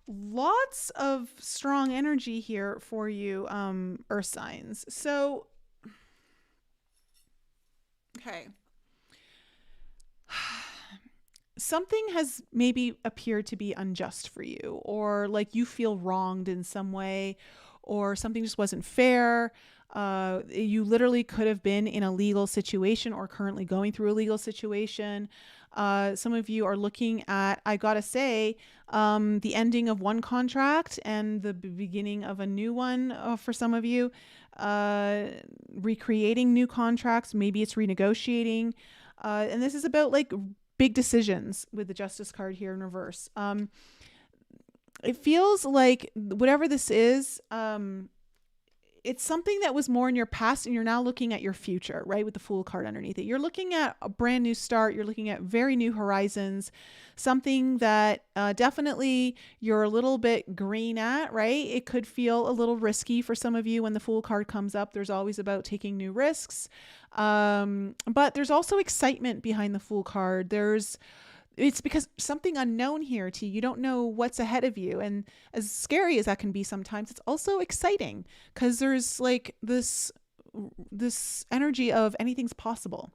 Lots of strong energy here for you, Earth signs. So, okay. Something has maybe appeared to be unjust for you, or like you feel wronged in some way, or something just wasn't fair. You literally could have been in a legal situation or currently going through a legal situation. Some of you are looking at, I gotta say, the ending of one contract and the beginning of a new one for some of you. Recreating new contracts, maybe it's renegotiating. And this is about like big decisions with the Justice card here in reverse. It feels like whatever this is, it's something that was more in your past and you're now looking at your future, right? With the Fool card underneath it. You're looking at a brand new start. You're looking at very new horizons, something that definitely you're a little bit green at, right? It could feel a little risky for some of you when the Fool card comes up. There's always about taking new risks. But there's also excitement behind the Fool card. It's because something unknown here to you. You don't know what's ahead of you. And as scary as that can be sometimes, it's also exciting because there's like this energy of anything's possible.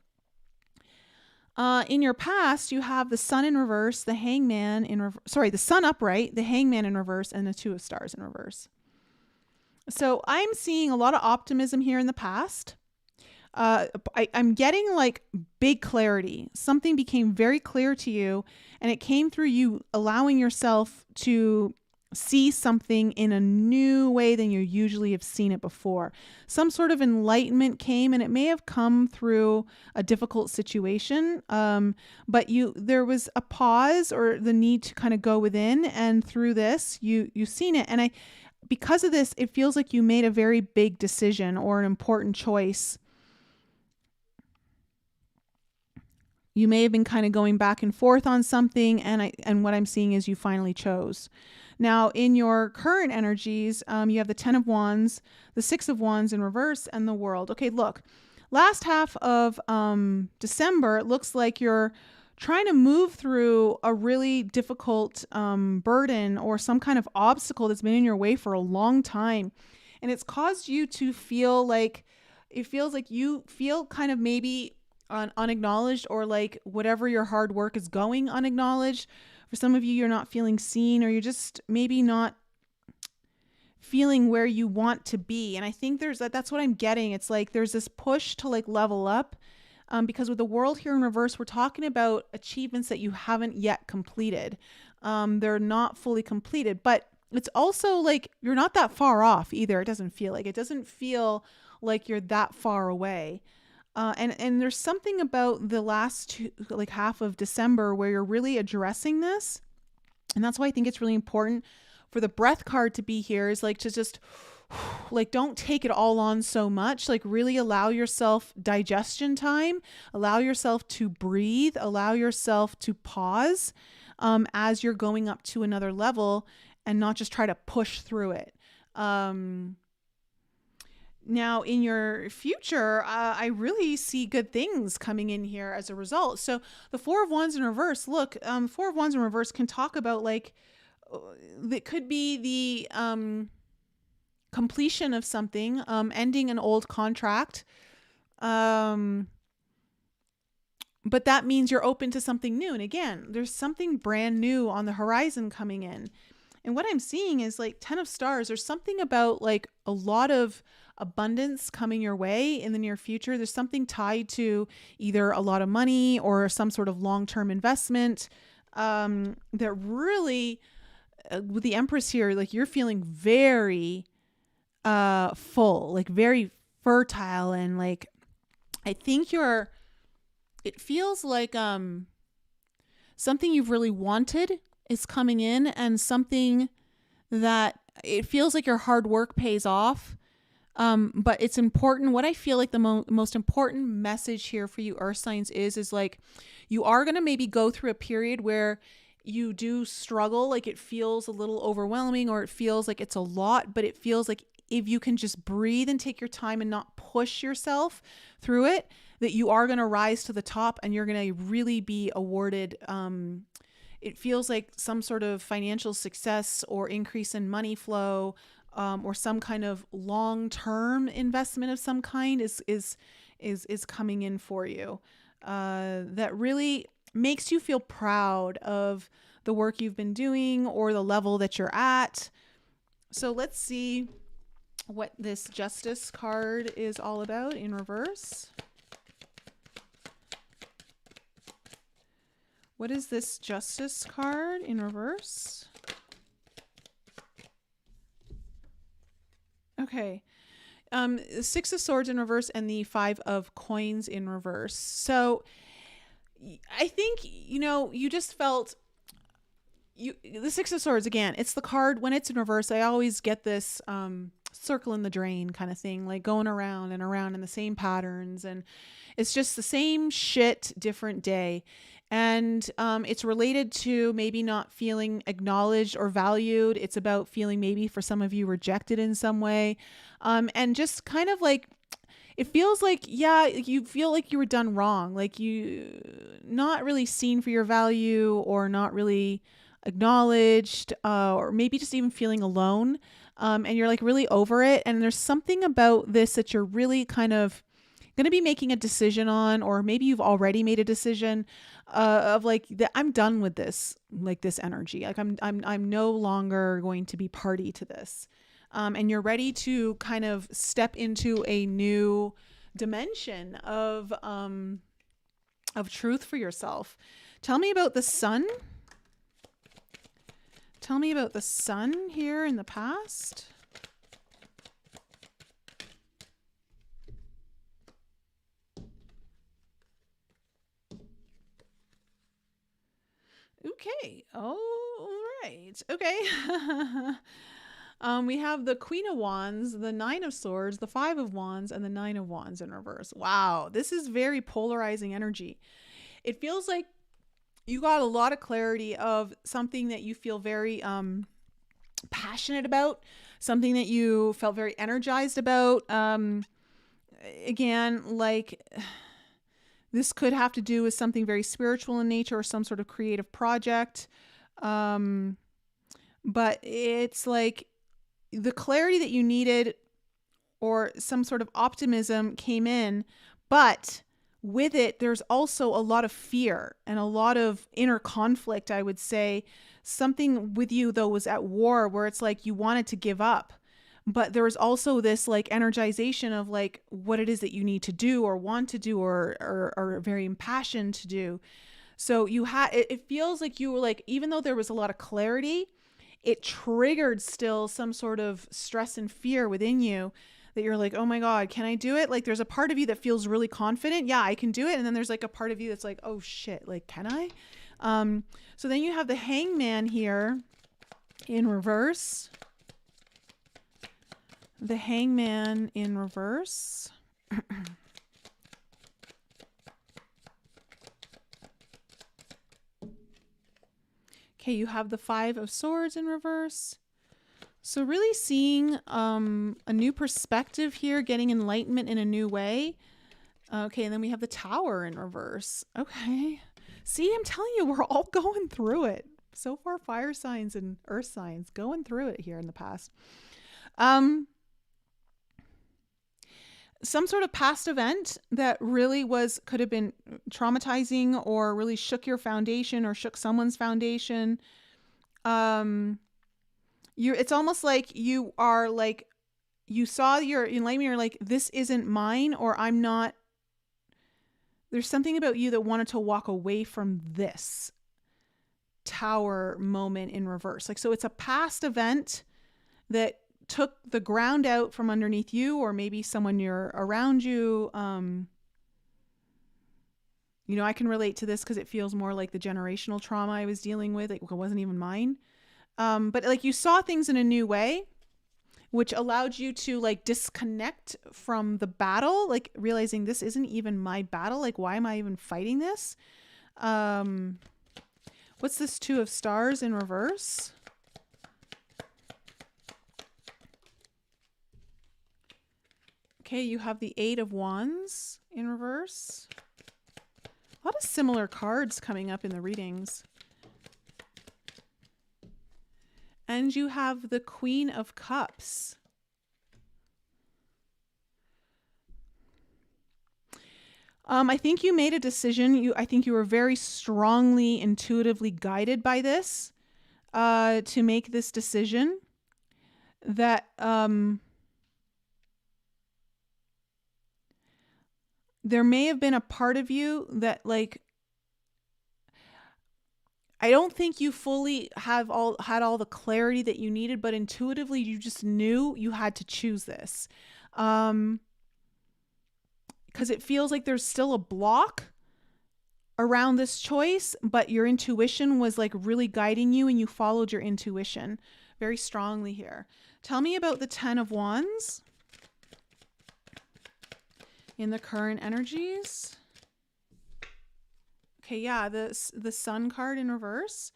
In your past, you have the Sun in reverse, the Hangman in the Sun upright, the Hangman in reverse, and the Two of Stars in reverse. So I'm seeing a lot of optimism here in the past. I'm getting like big clarity. Something became very clear to you, and it came through you allowing yourself to see something in a new way than you usually have seen it before. Some sort of enlightenment came, and it may have come through a difficult situation. But there was a pause or the need to kind of go within, and through this, you've seen it. And because of this, it feels like you made a very big decision or an important choice. You may have been kind of going back and forth on something, and what I'm seeing is you finally chose. Now, in your current energies, you have the 10 of Wands, the 6 of Wands in reverse, and the World. Okay, look, last half of December, it looks like you're trying to move through a really difficult burden or some kind of obstacle that's been in your way for a long time. And it's caused you to feel like, it feels like you feel kind of maybe unacknowledged, or like whatever your hard work is going unacknowledged. For some of you, you're not feeling seen, or you're just maybe not feeling where you want to be. And I think that's what I'm getting. It's like there's this push to like level up, because with the World here in reverse, we're talking about achievements that you haven't yet completed. They're not fully completed, but it's also like you're not that far off either. It doesn't feel like you're that far away. And there's something about the last half of December where you're really addressing this. And that's why I think it's really important for the Breath card to be here, is like to just like, don't take it all on so much, like really allow yourself digestion time, allow yourself to breathe, allow yourself to pause as you're going up to another level, and not just try to push through it. Now, in your future, I really see good things coming in here as a result. So the 4 of Wands in reverse, look, 4 of Wands in reverse can talk about like, it could be the completion of something, ending an old contract. But that means you're open to something new. And again, there's something brand new on the horizon coming in. And what I'm seeing is like 10 of Stars. There's something about like a lot of abundance coming your way in the near future. There's something tied to either a lot of money or some sort of long-term investment that really, with the Empress here, like you're feeling very full, like very fertile. And like, I think it feels like something you've really wanted is coming in, and something that it feels like your hard work pays off. But it's important. What I feel like the most important message here for you earth signs is like, you are going to maybe go through a period where you do struggle. Like it feels a little overwhelming, or it feels like it's a lot, but it feels like if you can just breathe and take your time and not push yourself through it, that you are going to rise to the top and you're going to really be awarded, it feels like some sort of financial success or increase in money flow, or some kind of long-term investment of some kind is coming in for you. That really makes you feel proud of the work you've been doing or the level that you're at. So let's see what this Justice card is all about in reverse. What is this Justice card in reverse? Okay. Six of Swords in reverse and the Five of Coins in reverse. So I think, you just felt the Six of Swords, again, it's the card when it's in reverse. I always get this, circle in the drain kind of thing, like going around and around in the same patterns. And it's just the same shit, different day. And it's related to maybe not feeling acknowledged or valued. It's about feeling maybe for some of you rejected in some way. And just kind of like, it feels like, yeah, you feel like you were done wrong. Like you not really seen for your value, or not really acknowledged, or maybe just even feeling alone. And you're like really over it. And there's something about this that you're really kind of going to be making a decision on, or maybe you've already made a decision, of like that I'm done with this, like this energy. Like I'm no longer going to be party to this. And you're ready to kind of step into a new dimension of truth for yourself. Tell me about the sun. Tell me about the sun here in the past. Okay. All right. Okay. We have the Queen of Wands, the Nine of Swords, the Five of Wands, and the Nine of Wands in reverse. Wow. This is very polarizing energy. It feels like you got a lot of clarity of something that you feel very passionate about, something that you felt very energized about. Again, like this could have to do with something very spiritual in nature or some sort of creative project. But it's like the clarity that you needed or some sort of optimism came in, but with it, there's also a lot of fear and a lot of inner conflict, I would say. Something with you, though, was at war where it's like you wanted to give up. But there was also this like energization of like what it is that you need to do or want to do or are very impassioned to do. So you had, it feels like you were like, even though there was a lot of clarity, it triggered still some sort of stress and fear within you that you're like, oh my God, can I do it? Like there's a part of you that feels really confident. Yeah, I can do it. And then there's like a part of you that's like, oh shit, like, can I? So then you have the Hangman here in reverse. The Hangman in reverse. Okay, you have the Five of Swords in reverse. So really seeing a new perspective here, getting enlightenment in a new way. Okay, and then we have the Tower in reverse. Okay. See, I'm telling you, we're all going through it. So far, fire signs and earth signs going through it here in the past. Some sort of past event that really could have been traumatizing or really shook your foundation or shook someone's foundation. It's almost like you are like, you saw your enlightenment, you're like, this isn't mine, or I'm not, there's something about you that wanted to walk away from this Tower moment in reverse. Like, so it's a past event that took the ground out from underneath you, or maybe someone you're around you. I can relate to this because it feels more like the generational trauma I was dealing with. Like, it wasn't even mine. But like you saw things in a new way which allowed you to like disconnect from the battle, like realizing this isn't even my battle. Like, why am I even fighting this? What's this Two of Stars in reverse? Okay, you have the Eight of Wands in reverse. A lot of similar cards coming up in the readings. And you have the Queen of Cups. I think you made a decision. I think you were very strongly, intuitively guided by this to make this decision that there may have been a part of you that, like, I don't think you fully had all the clarity that you needed, but intuitively you just knew you had to choose this. Because it feels like there's still a block around this choice, but your intuition was like really guiding you and you followed your intuition very strongly here. Tell me about the Ten of Wands in the current energies. Okay, yeah, the Sun card in reverse.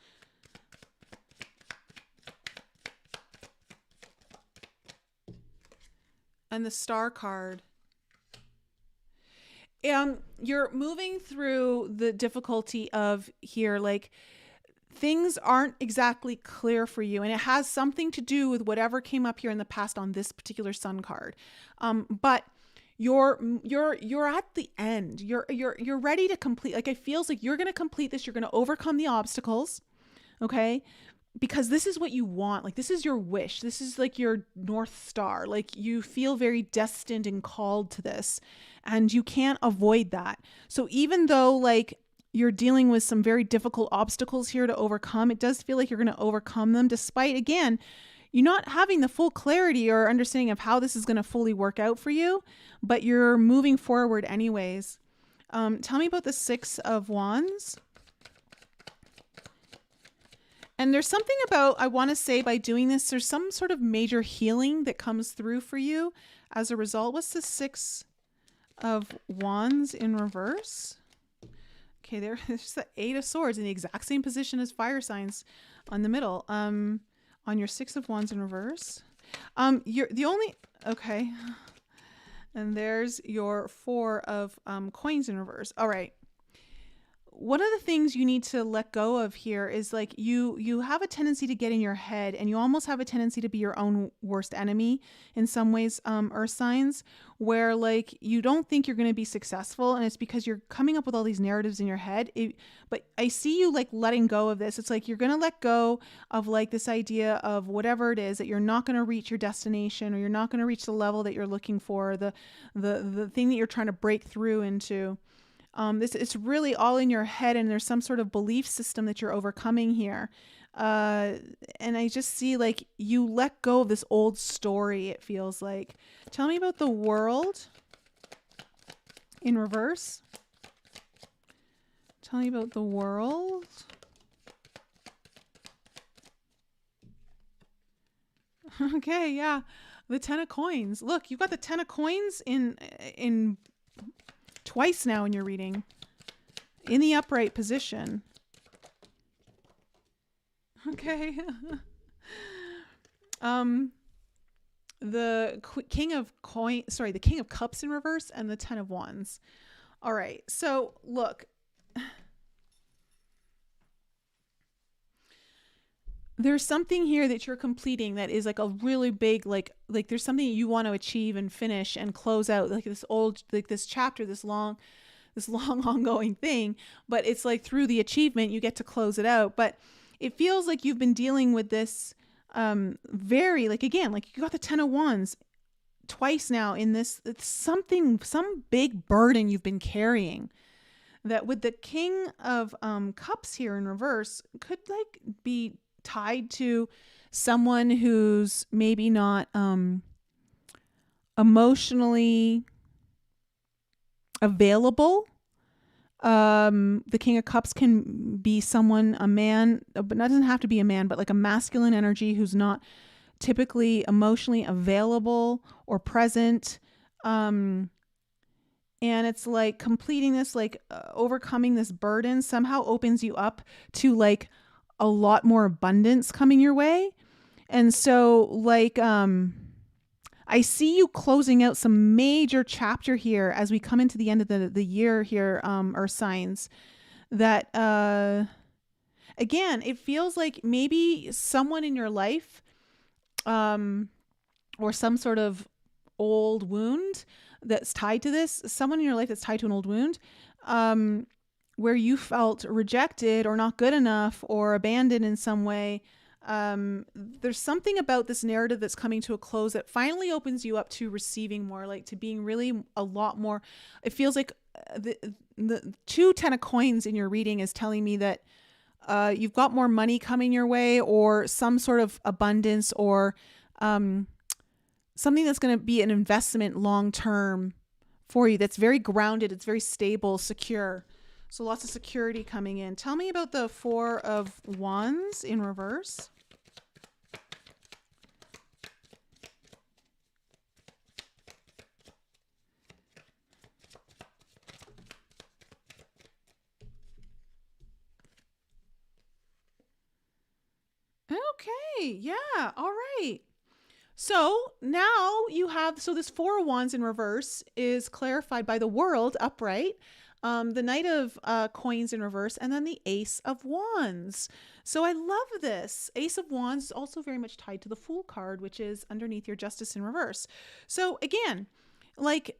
And the Star card. You're moving through the difficulty of here, like things aren't exactly clear for you, and it has something to do with whatever came up here in the past on this particular Sun card. But you're at the end. You're ready to complete. Like, it feels like you're going to complete this. You're going to overcome the obstacles. Okay? Because this is what you want. Like, this is your wish. This is like your North Star. Like, you feel very destined and called to this, and you can't avoid that. So even though like you're dealing with some very difficult obstacles here to overcome, it does feel like you're going to overcome them despite, again, you not having the full clarity or understanding of how this is going to fully work out for you, but you're moving forward anyways. Tell me about the Six of Wands. And there's something about, I want to say, by doing this, there's some sort of major healing that comes through for you as a result. What's the Six of Wands in reverse? Okay, there's the Eight of Swords in the exact same position as fire signs on the middle. On your Six of Wands in reverse. You're the only, okay. And there's your Four of Coins in reverse. All right. One of the things you need to let go of here is like you have a tendency to get in your head, and you almost have a tendency to be your own worst enemy in some ways, earth signs, where like you don't think you're going to be successful, and it's because you're coming up with all these narratives in your head. But I see you like letting go of this. It's like you're going to let go of like this idea of whatever it is, that you're not going to reach your destination, or you're not going to reach the level that you're looking for, the thing that you're trying to break through into. It's really all in your head, and there's some sort of belief system that you're overcoming here. And I just see like you let go of this old story, it feels like. Tell me about the World in reverse. Tell me about the World. Okay, yeah. The Ten of Coins. Look, you've got the Ten of Coins in twice now in your reading, in the upright position. Okay. The King of Cups in reverse, and the Ten of Wands. All right. So look, there's something here that you're completing that is like a really big, like there's something you want to achieve and finish and close out, like this chapter, this long ongoing thing. But it's like through the achievement, you get to close it out. But it feels like you've been dealing with this very, like, again, like you got the Ten of Wands twice now in this. It's some big burden you've been carrying, that with the King of Cups here in reverse could like be tied to someone who's maybe not emotionally available. The King of Cups can be someone, a man, but that doesn't have to be a man, but like a masculine energy who's not typically emotionally available or present. And it's like completing this, like overcoming this burden somehow opens you up to like a lot more abundance coming your way. And so like, I see you closing out some major chapter here as we come into the end of the year here, Earth signs, that, again, it feels like maybe someone in your life, or some sort of old wound that's tied to this, someone in your life that's tied to an old wound, where you felt rejected or not good enough or abandoned in some way. There's something about this narrative that's coming to a close that finally opens you up to receiving more, like to being really a lot more. It feels like the 2 10 of coins in your reading is telling me that you've got more money coming your way, or some sort of abundance, or something that's going to be an investment long term for you, that's very grounded, it's very stable, secure. So lots of security coming in. Tell me about the 4 of Wands in reverse. Okay, yeah, all right. So now you have, so this 4 of Wands in reverse is clarified by the World upright, the Knight of Coins in reverse, and then the Ace of Wands. So I love this. Ace of Wands is also very much tied to the Fool card, which is underneath your Justice in reverse. So again, like,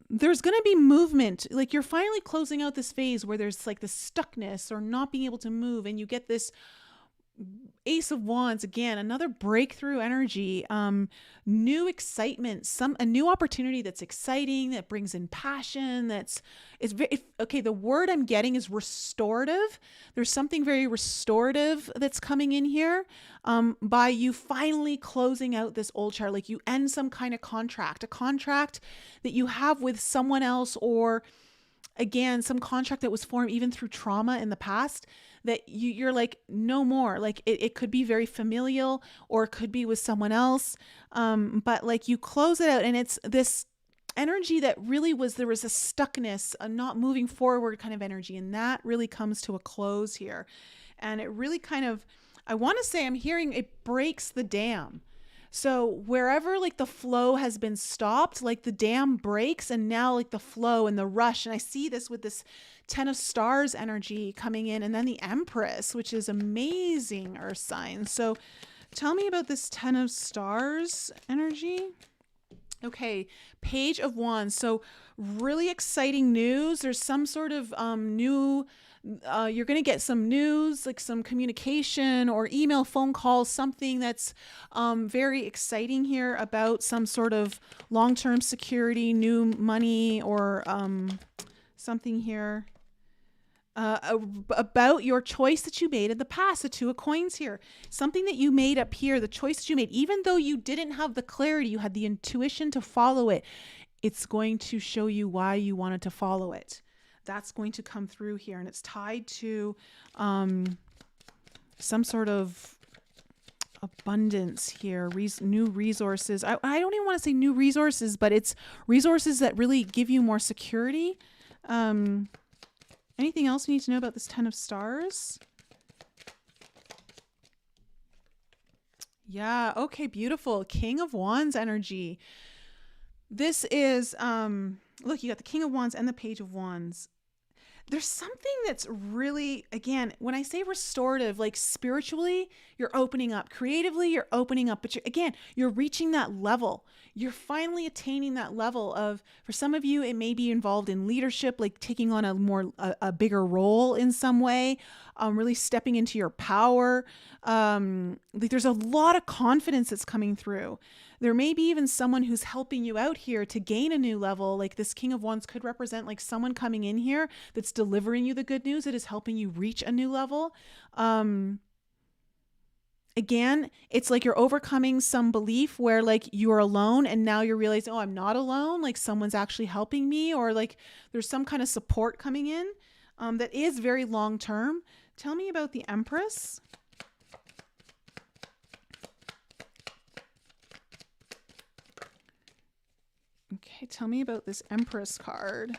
there's going to be movement. Like, you're finally closing out this phase where there's like this stuckness or not being able to move, and you get this Ace of Wands, again, another breakthrough energy, new excitement, a new opportunity that's exciting, that brings in passion. Okay. The word I'm getting is restorative. There's something very restorative that's coming in here, by you finally closing out this old chart. Like, you end some kind of contract, a contract that you have with someone else, or again, some contract that was formed even through trauma in the past, that you're like, no more. Like, it could be very familial, or it could be with someone else. But like, you close it out, and it's this energy that really there was a stuckness, a not moving forward kind of energy. And that really comes to a close here. And it really kind of, I want to say, I'm hearing it breaks the dam. So wherever like the flow has been stopped, like the dam breaks, and now like the flow and the rush. And I see this with this 10 of Stars energy coming in, and then the Empress, which is amazing Earth sign. So tell me about this 10 of Stars energy. Okay, Page of Wands. So really exciting news. There's some sort of new, you're going to get some news, like some communication or email, phone call, something that's very exciting here about some sort of long-term security, new money, or something here about your choice that you made in the past. The 2 of Coins here, something that you made up here, the choice that you made, even though you didn't have the clarity, you had the intuition to follow it. It's going to show you why you wanted to follow it. That's going to come through here, and it's tied to some sort of abundance here, new resources. I don't even want to say new resources, but it's resources that really give you more security. Anything else you need to know about this 10 of Stars? Yeah, okay, beautiful. King of Wands energy. This is, look, you got the King of Wands and the Page of Wands. There's something that's really, again, when I say restorative, like spiritually, you're opening up. Creatively, you're opening up. But you're reaching that level. You're finally attaining that level of, for some of you, it may be involved in leadership, like taking on a bigger role in some way, really stepping into your power. Like, there's a lot of confidence that's coming through. There may be even someone who's helping you out here to gain a new level. Like, this King of Wands could represent like someone coming in here that's delivering you the good news, that is helping you reach a new level. Again, it's like you're overcoming some belief where like you're alone, and now you're realizing, oh, I'm not alone. Like, someone's actually helping me, or like there's some kind of support coming in that is very long term. Tell me about the Empress. Okay, tell me about this Empress card.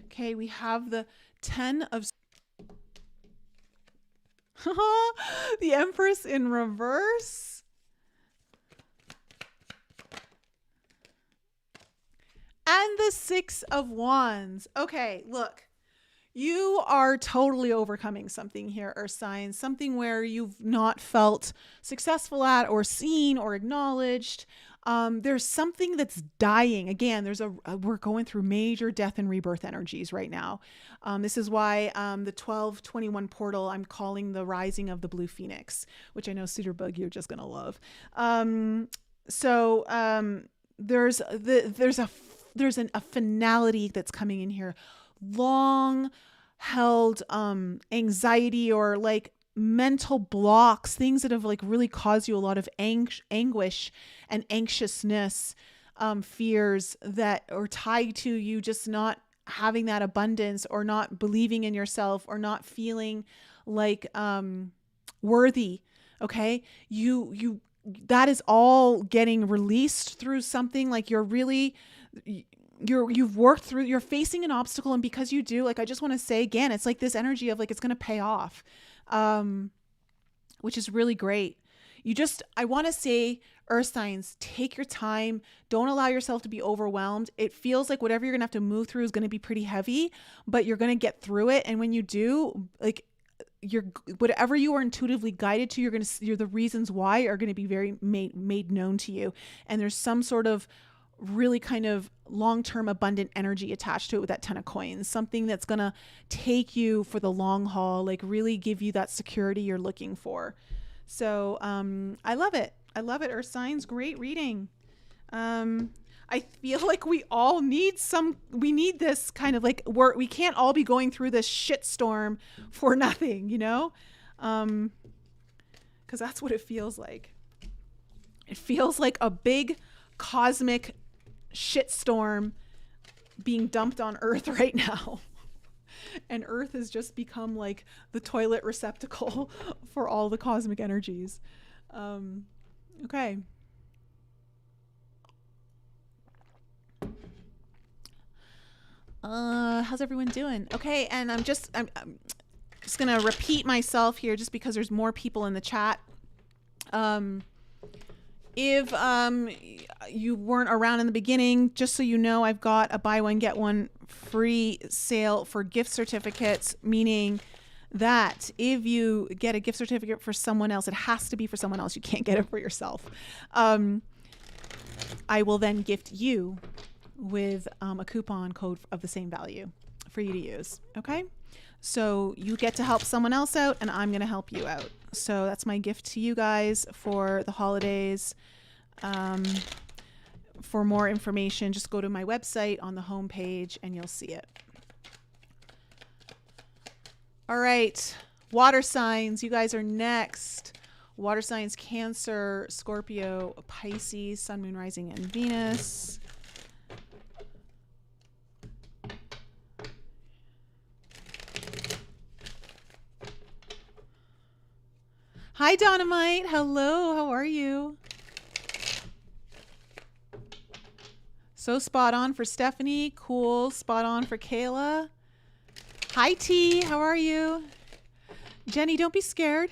Okay, we have the 10 of the Empress in reverse. And the 6 of Wands. Okay, look. You are totally overcoming something here, Earth signs, something where you've not felt successful at or seen or acknowledged. There's something that's dying. Again, we're going through major death and rebirth energies right now. This is why the 1221 portal, I'm calling the rising of the blue phoenix, which I know Cedarbug, you're just going to love. There's a finality that's coming in here. Long held anxiety or like mental blocks, things that have like really caused you a lot of anguish and anxiousness, fears that are tied to you just not having that abundance or not believing in yourself or not feeling like worthy. Okay, you that is all getting released through something. Like you've worked through, you're facing an obstacle, and because you do, like, I just want to say again, it's like this energy of like it's going to pay off, which is really great. I want to say, Earth signs, take your time. Don't allow yourself to be overwhelmed. It feels like whatever you're going to have to move through is going to be pretty heavy, but you're going to get through it. And when you do, like, whatever you are intuitively guided to, you're the reasons why are going to be very made known to you. And there's some sort of really kind of long-term abundant energy attached to it with that 10 of coins, something that's going to take you for the long haul, like really give you that security you're looking for. So I love it. Earth signs. Great reading. I feel like we need this kind of like, we can't all be going through this shitstorm for nothing, you know? Because that's what it feels like. It feels like a big cosmic shitstorm being dumped on Earth right now. And Earth has just become like the toilet receptacle for all the cosmic energies. Okay. How's everyone doing? Okay, and I'm just gonna repeat myself here just because there's more people in the chat. If you weren't around in the beginning, just so you know, I've got a buy one get one free sale for gift certificates, meaning that if you get a gift certificate for someone else, it has to be for someone else. You can't get it for yourself. I will then gift you with a coupon code of the same value for you to use. Okay, so you get to help someone else out, and I'm going to help you out. So that's my gift to you guys for the holidays. For more information, just go to my website on the home page and you'll see it. All right, water signs, you guys are next. Water signs: Cancer, Scorpio, Pisces, Sun, Moon, Rising, and Venus. Hi, Dynamite. Hello, how are you? So spot on for Stephanie. Cool. Spot on for Kayla. Hi, T. How are you? Jenny, don't be scared.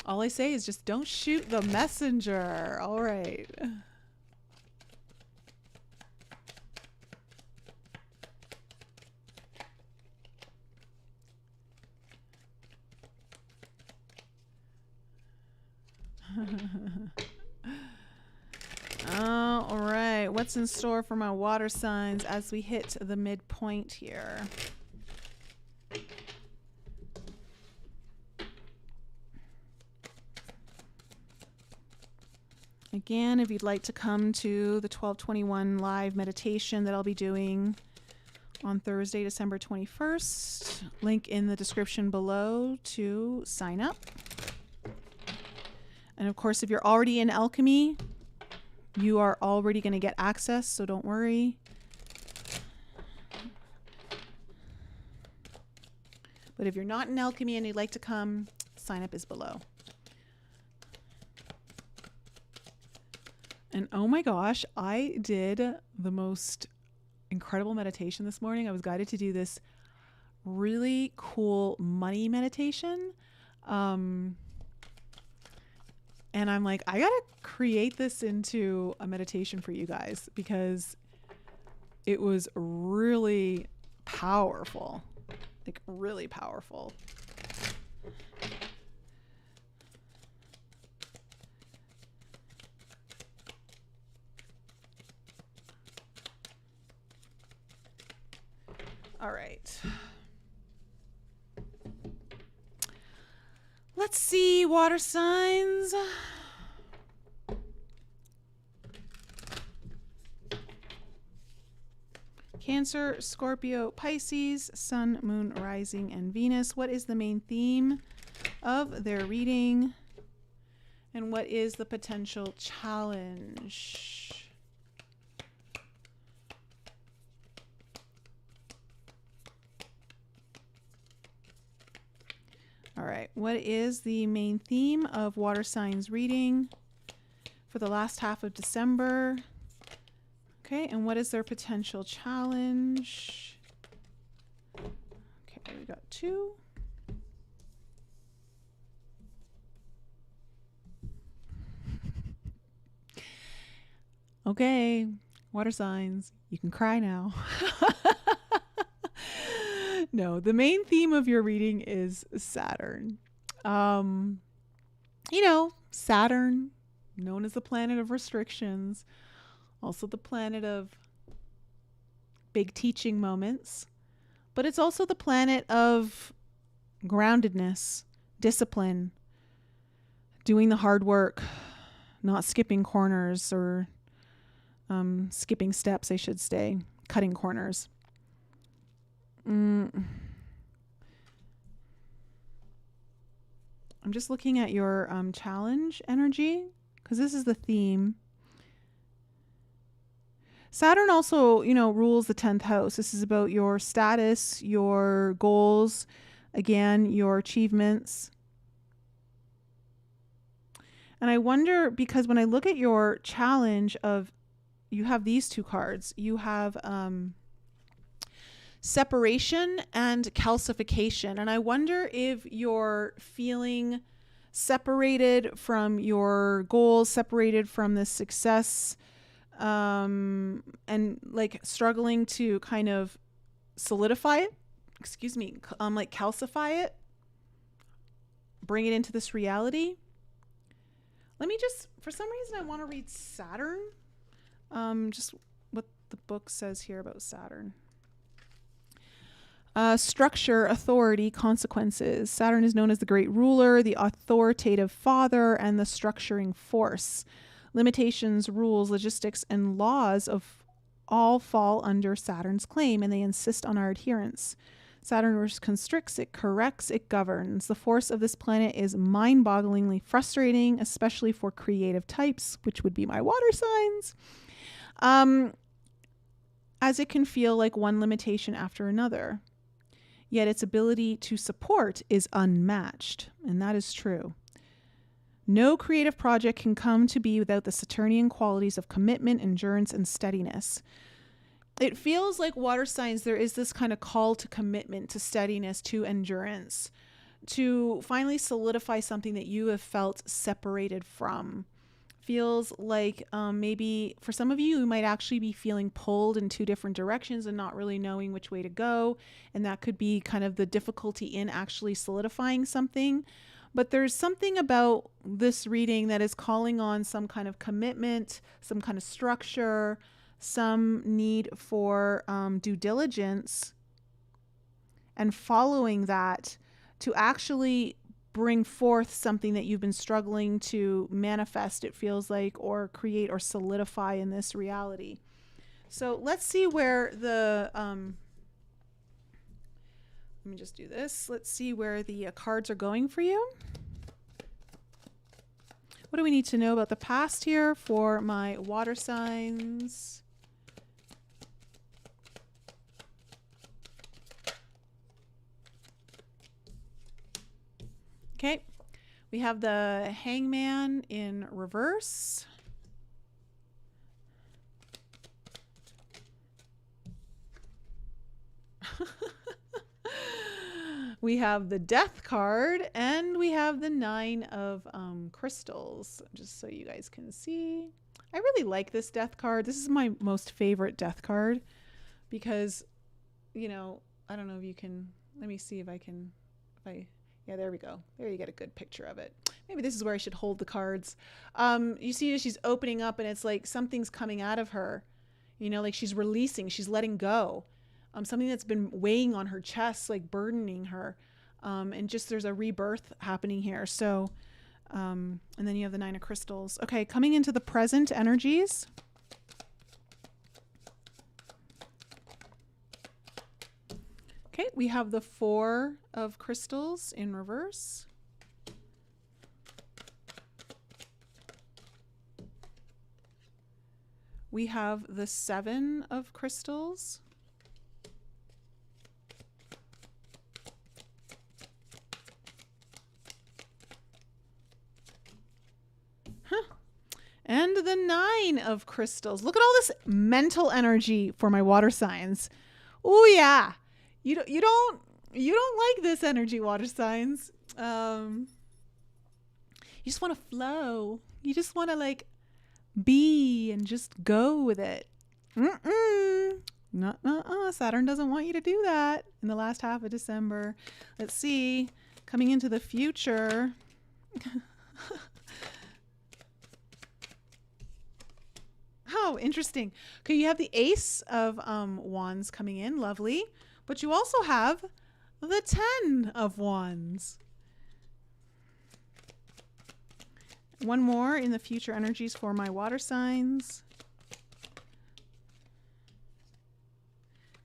All I say is just don't shoot the messenger. All right. All right, what's in store for my water signs as we hit the midpoint here? Again, if you'd like to come to the 1221 live meditation that I'll be doing on Thursday, December 21st, link in the description below to sign up. And of course, if you're already in Alchemy, you are already going to get access, so don't worry. But if you're not in alchemy and you'd like to come, sign up is below. And oh my gosh, I did the most incredible meditation this morning. I was guided to do this really cool money meditation. And I'm like, I gotta create this into a meditation for you guys because it was really powerful, like really powerful. All right. Let's see, water signs. Cancer, Scorpio, Pisces, Sun, Moon, Rising, and Venus. What is the main theme of their reading? And what is the potential challenge? All right, what is the main theme of water signs reading for the last half of December? Okay, and what is their potential challenge? Okay, we got 2. Okay, water signs, you can cry now. No, the main theme of your reading is Saturn. You know, Saturn, known as the planet of restrictions, also the planet of big teaching moments, but it's also the planet of groundedness, discipline, doing the hard work, not skipping corners or skipping steps, I should say, cutting corners. I'm just looking at your challenge energy because this is the theme. Saturn also, you know, rules the 10th house. This is about your status, your goals, again, your achievements. And I wonder, because when I look at your challenge of, you have these 2 cards. You have separation and calcification. And I wonder if you're feeling separated from your goals, separated from the success, and like struggling to kind of solidify it, like calcify it, bring it into this reality. Let me just, for some reason, I want to read Saturn. Just what the book says here about Saturn. Structure, authority, consequences. Saturn is known as the great ruler, the authoritative father, and the structuring force. Limitations, rules, logistics, and laws of all fall under Saturn's claim, and they insist on our adherence. Saturn constricts, it corrects, it governs. The force of this planet is mind-bogglingly frustrating, especially for creative types, which would be my water signs, as it can feel like one limitation after another. Yet its ability to support is unmatched, and that is true. No creative project can come to be without the Saturnian qualities of commitment, endurance, and steadiness. It feels like water signs, there is this kind of call to commitment, to steadiness, to endurance, to finally solidify something that you have felt separated from. Feels like maybe for some of you, you might actually be feeling pulled in 2 different directions and not really knowing which way to go. And that could be kind of the difficulty in actually solidifying something. But there's something about this reading that is calling on some kind of commitment, some kind of structure, some need for due diligence and following that to actually bring forth something that you've been struggling to manifest, it feels like, or create or solidify in this reality. So let's see where the, let me just do this. Let's see where the cards are going for you. What do we need to know about the past here for my water signs? Okay. We have the Hangman in reverse. We have the Death card, and we have the 9 of crystals, just so you guys can see. I really like this Death card. This is my most favorite Death card because, you know, I don't know if you can, let me see if I can, yeah, there we go. There you get a good picture of it. Maybe this is where I should hold the cards. You see she's opening up and it's like something's coming out of her, you know, like she's releasing, she's letting go. Something that's been weighing on her chest, like burdening her. And just there's a rebirth happening here. So, and then you have the 9 of crystals. Okay, coming into the present energies. Okay, we have the 4 of crystals in reverse. We have the 7 of crystals. And the 9 of crystals. Look at all this mental energy for my water signs. Oh yeah. You don't like this energy, water signs. You just want to flow. You just want to like be and just go with it. Saturn doesn't want you to do that in the last half of December. Let's see. Coming into the future. Oh, interesting. Okay, you have the Ace of Wands coming in. Lovely. But you also have the 10 of Wands. One more in the future energies for my water signs.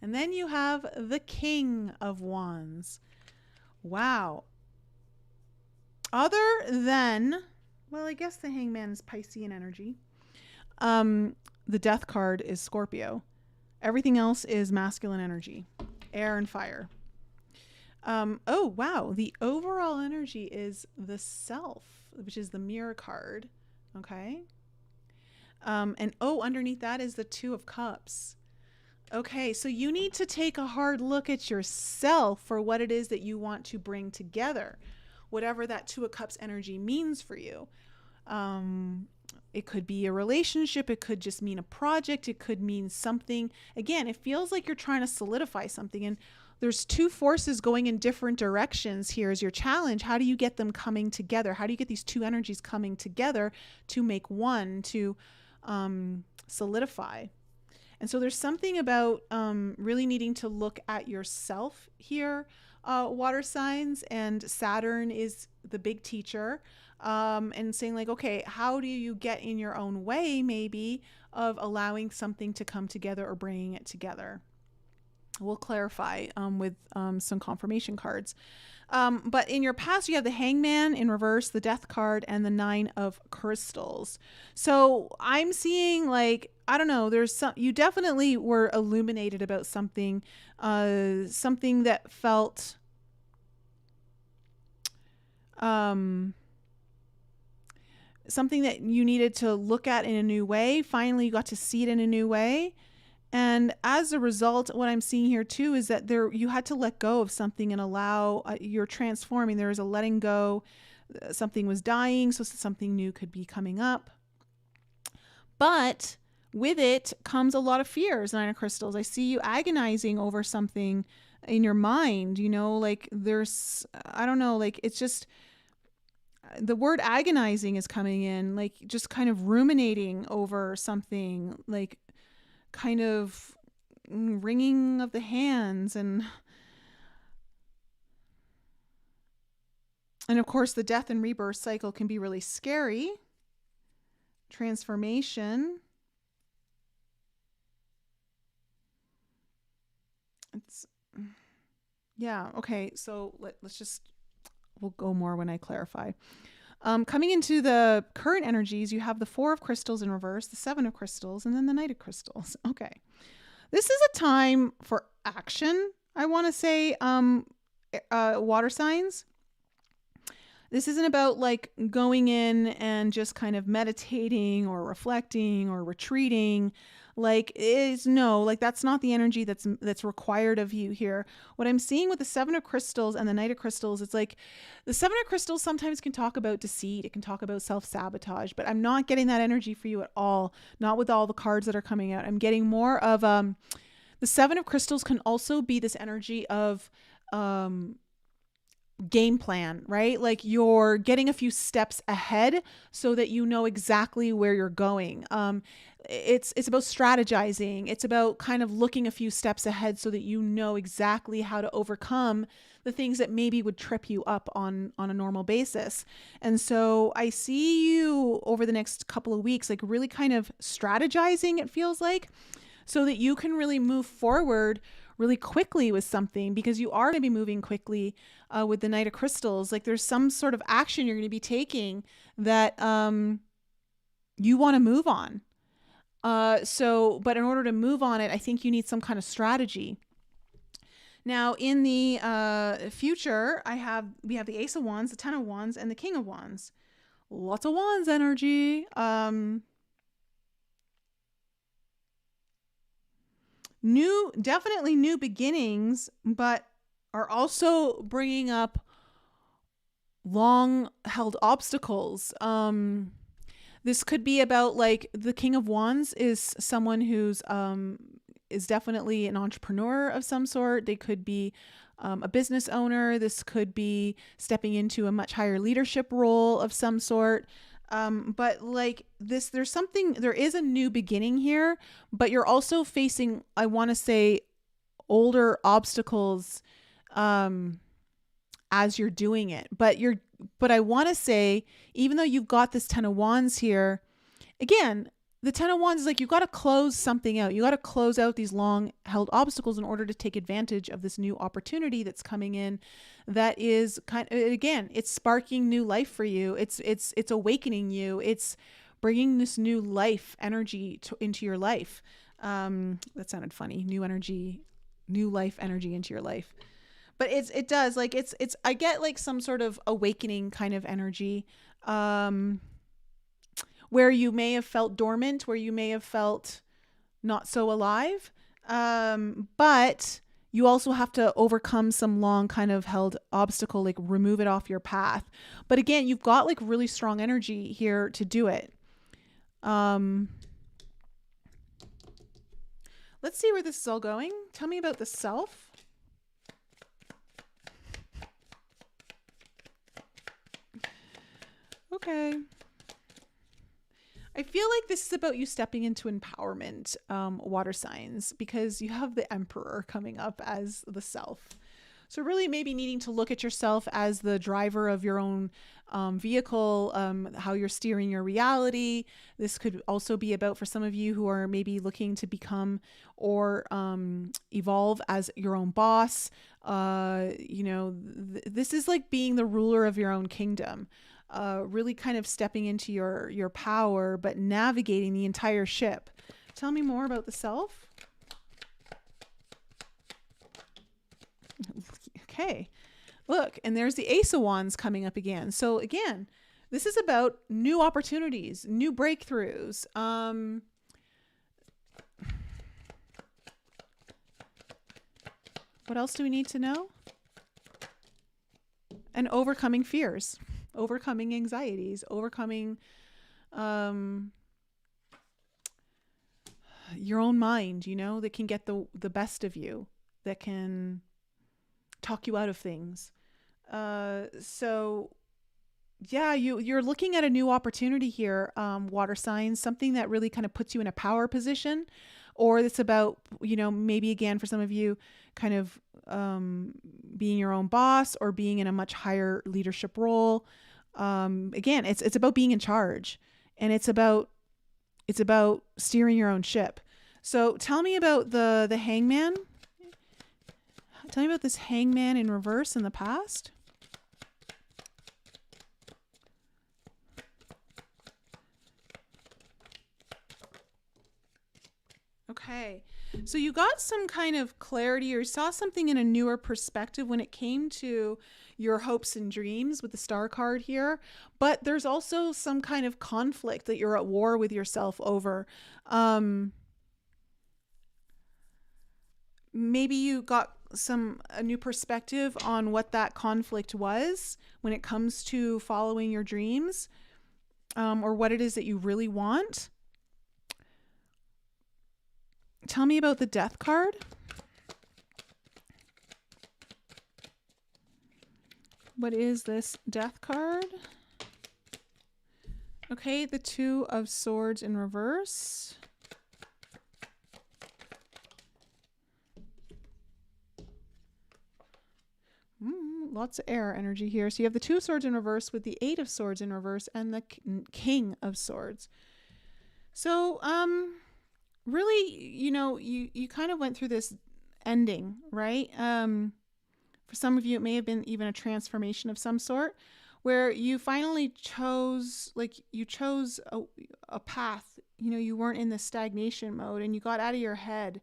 And then you have the King of Wands. Wow. Other than, well, I guess the Hangman is Piscean energy. The Death card is Scorpio. Everything else is masculine energy, air and fire. Oh, wow. The overall energy is the Self, which is the Mirror card. Okay. And oh, underneath that is the 2 of Cups. Okay, so you need to take a hard look at yourself for what it is that you want to bring together, whatever that 2 of Cups energy means for you. It could be a relationship. It could just mean a project. It could mean something. Again, it feels like you're trying to solidify something. And there's 2 forces going in different directions. Here's your challenge. How do you get them coming together? How do you get these 2 energies coming together to make one, to solidify? And so there's something about really needing to look at yourself here, water signs, and Saturn is the big teacher. And saying like, okay, how do you get in your own way maybe of allowing something to come together or bringing it together? We'll clarify with some confirmation cards. But in your past, you have the Hangman in reverse, the Death card, and the 9 of crystals. So I'm seeing like, I don't know, there's some, you definitely were illuminated about something, something that felt, something that you needed to look at in a new way. Finally, you got to see it in a new way. And as a result, what I'm seeing here too is that you had to let go of something and allow, you're transforming. There was a letting go. Something was dying, so something new could be coming up. But with it comes a lot of fears, 9 of crystals. I see you agonizing over something in your mind, you know, like there's, I don't know, like it's just, the word agonizing is coming in, like just kind of ruminating over something, like kind of wringing of the hands. And of course, the death and rebirth cycle can be really scary. Transformation. It's, yeah, okay, so let's just, we'll go more when I clarify. Coming into the current energies, you have the 4 of crystals in reverse, the 7 of crystals, and then the Knight of crystals. Okay. This is a time for action, I want to say, water signs. This isn't about like going in and just kind of meditating or reflecting or retreating. Like is no, like that's not the energy that's required of you here. What I'm seeing with the Seven of Crystals and the Knight of Crystals, it's like the Seven of Crystals sometimes can talk about deceit, it can talk about self-sabotage, but I'm not getting that energy for you at all. Not with all the cards that are coming out. I'm getting more of the Seven of Crystals can also be this energy of game plan, right? Like you're getting a few steps ahead so that you know exactly where you're going. It's about strategizing. It's about kind of looking a few steps ahead so that you know exactly how to overcome the things that maybe would trip you up on a normal basis. And so I see you over the next couple of weeks, like really kind of strategizing, it feels like, so that you can really move forward really quickly with something, because you are going to be moving quickly with the Knight of Crystals. Like there's some sort of action you're going to be taking that you want to move on. But in order to move on it, I think you need some kind of strategy. Now in the future, we have the Ace of Wands, the Ten of Wands, and the King of Wands. Lots of Wands energy. Definitely new beginnings, but are also bringing up long held obstacles. This could be about like the King of Wands is someone who's is definitely an entrepreneur of some sort. They could be a business owner. This could be stepping into a much higher leadership role of some sort. But like this, there is a new beginning here, but you're also facing, I want to say, older obstacles, as you're doing it. But I want to say, even though you've got this Ten of Wands here, again, the Ten of Wands is like, you've got to close something out. You got to close out these long held obstacles in order to take advantage of this new opportunity that's coming in. That is again, it's sparking new life for you. It's awakening you. It's bringing this new life energy into your life. That sounded funny. New life energy into your life. But it does, like it's I get like some sort of awakening kind of energy, where you may have felt dormant, where you may have felt not so alive, but you also have to overcome some long kind of held obstacle, like remove it off your path. But again, you've got like really strong energy here to do it. Let's see where this is all going. Tell me about the self. Okay. I feel like this is about you stepping into empowerment, water signs, because you have the Emperor coming up as the self. So really maybe needing to look at yourself as the driver of your own vehicle, how you're steering your reality. This could also be about, for some of you who are maybe looking to become or evolve as your own boss. This is like being the ruler of your own kingdom. Really kind of stepping into your power, but navigating the entire ship. Tell me more about the self. Okay. Look, and there's the Ace of Wands coming up again. So again, this is about new opportunities, new breakthroughs. What else do we need to know? And overcoming fears. Overcoming anxieties, overcoming your own mind, that can get the best of you, that can talk you out of things. So yeah, you're looking at a new opportunity here, water signs, something that really kind of puts you in a power position, or it's about, maybe again, for some of you, kind of being your own boss or being in a much higher leadership role. Again, it's about being in charge, and it's about steering your own ship. So tell me about the Hangman. Tell me about this Hangman in reverse in the past. Okay. So you got some kind of clarity or saw something in a newer perspective when it came to your hopes and dreams with the star card here. But there's also some kind of conflict that you're at war with yourself over. Maybe you got a new perspective on what that conflict was when it comes to following your dreams, or what it is that you really want. Tell me about the Death card. What is this Death card? Okay, the Two of Swords in reverse. Lots of air energy here. So you have the Two of Swords in reverse with the Eight of Swords in reverse and the King of Swords. So, really, you kind of went through this ending, right? For some of you, it may have been even a transformation of some sort where you finally chose a path. You weren't in the stagnation mode and you got out of your head.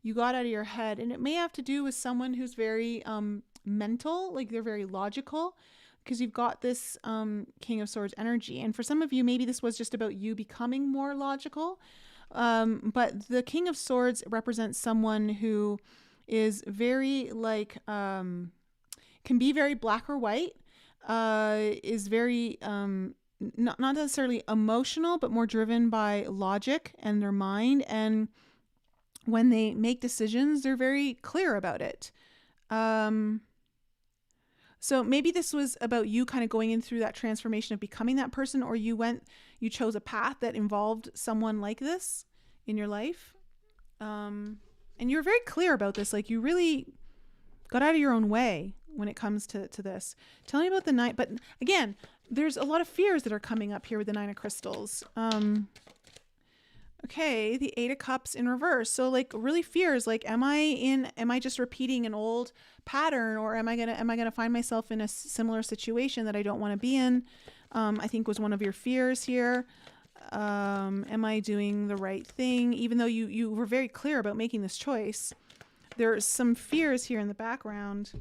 And it may have to do with someone who's very mental, like they're very logical, because you've got this King of Swords energy. And for some of you, maybe this was just about you becoming more logical. But the King of Swords represents someone who is very can be very black or white, is very not necessarily emotional, but more driven by logic and their mind. And when they make decisions, they're very clear about it. So maybe this was about you kind of going in through that transformation of becoming that person, or you chose a path that involved someone like this in your life. And you were very clear about this. Like you really got out of your own way when it comes to this. Tell me about the Nine. But again, there's a lot of fears that are coming up here with the Nine of Crystals. Okay, the Eight of Cups in reverse. So like really fears, like am I just repeating an old pattern, or am I gonna find myself in a similar situation that I don't want to be in? I think was one of your fears here. Am I doing the right thing? Even though you were very clear about making this choice, there's some fears here in the background.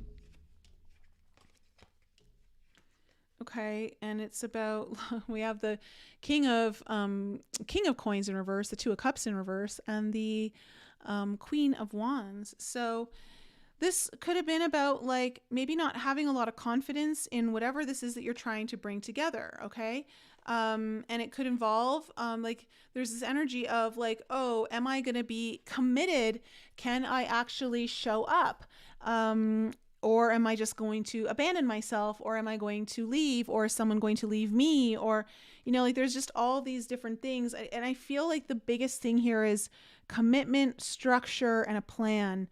Okay, and it's about, we have the King of Coins in reverse, the Two of Cups in reverse, and the Queen of Wands. So this could have been about like maybe not having a lot of confidence in whatever this is that you're trying to bring together. Okay. And it could involve like there's this energy of like, oh, am I going to be committed? Can I actually show up? Or am I just going to abandon myself? Or am I going to leave? Or is someone going to leave me? Or, like there's just all these different things. And I feel like the biggest thing here is commitment, structure, and a plan.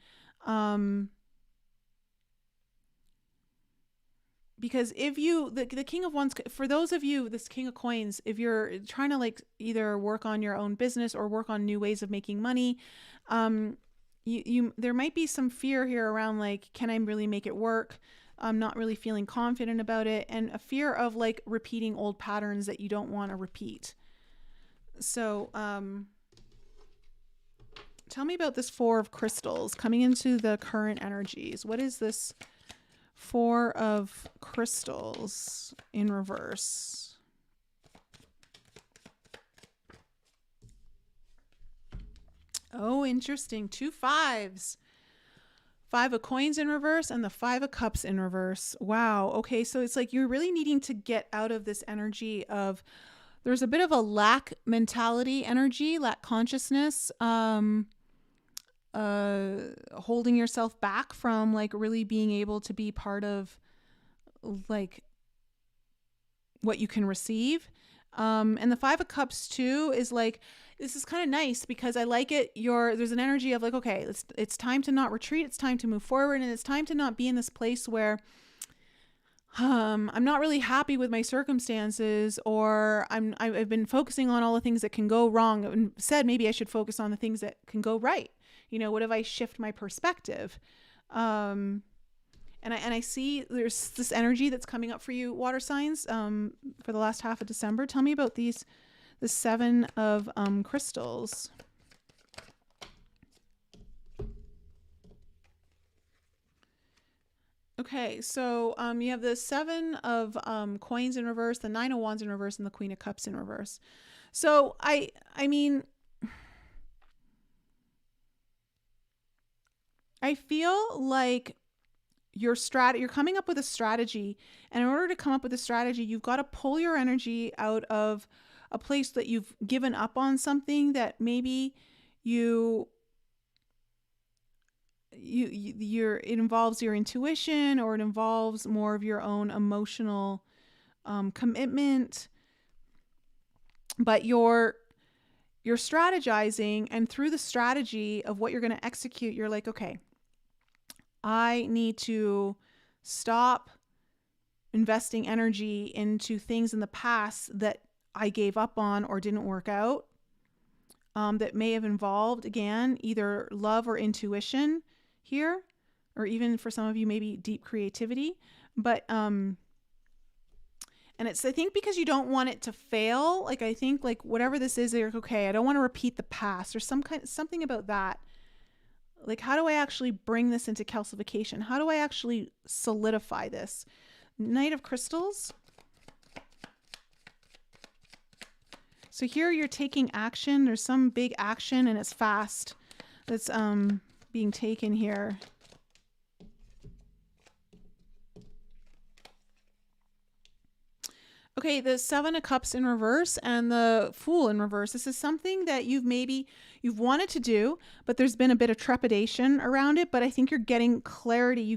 Because if the King of Wands, for those of you, this King of Coins, if you're trying to like either work on your own business or work on new ways of making money, there might be some fear here around like, can I really make it work? I'm not really feeling confident about it, and a fear of like repeating old patterns that you don't want to repeat. So tell me about this Four of Crystals coming into the current energies. What is this Four of Crystals in reverse? Oh, interesting. 2 5s. 5 of Coins in reverse and the 5 of Cups in reverse. Wow. Okay. So it's like you're really needing to get out of this energy of, there's a bit of a lack mentality energy, lack consciousness, holding yourself back from like really being able to be part of like what you can receive. And the 5 of Cups too is like, this is kind of nice because I like it. There's an energy of like, okay, it's time to not retreat. It's time to move forward. And it's time to not be in this place where I'm not really happy with my circumstances, or I've been focusing on all the things that can go wrong and said, maybe I should focus on the things that can go right. What if I shift my perspective? And I see there's this energy that's coming up for you, water signs, for the last half of December. Tell me about the 7 of crystals. Okay, so you have the Seven of Coins in reverse, the Nine of Wands in reverse, and the Queen of Cups in reverse. So I mean, I feel like you're coming up with a strategy, and in order to come up with a strategy, you've got to pull your energy out of a place that you've given up on something that maybe you it involves your intuition, or it involves more of your own emotional commitment, but you're strategizing, and through the strategy of what you're going to execute, you're like, okay, I need to stop investing energy into things in the past that I gave up on or didn't work out, that may have involved, again, either love or intuition here, or even for some of you, maybe deep creativity. But, and it's, I think, because you don't want it to fail. Like, I think, like, whatever this is, you're like, okay, I don't want to repeat the past, or something about that. Like, how do I actually bring this into calcification? How do I actually solidify this? Knight of Crystals. So here you're taking action. There's some big action, and it's fast, that's being taken here. Okay, the Seven of Cups in reverse and the Fool in reverse. This is something that you've wanted to do, but there's been a bit of trepidation around it. But I think you're getting clarity. You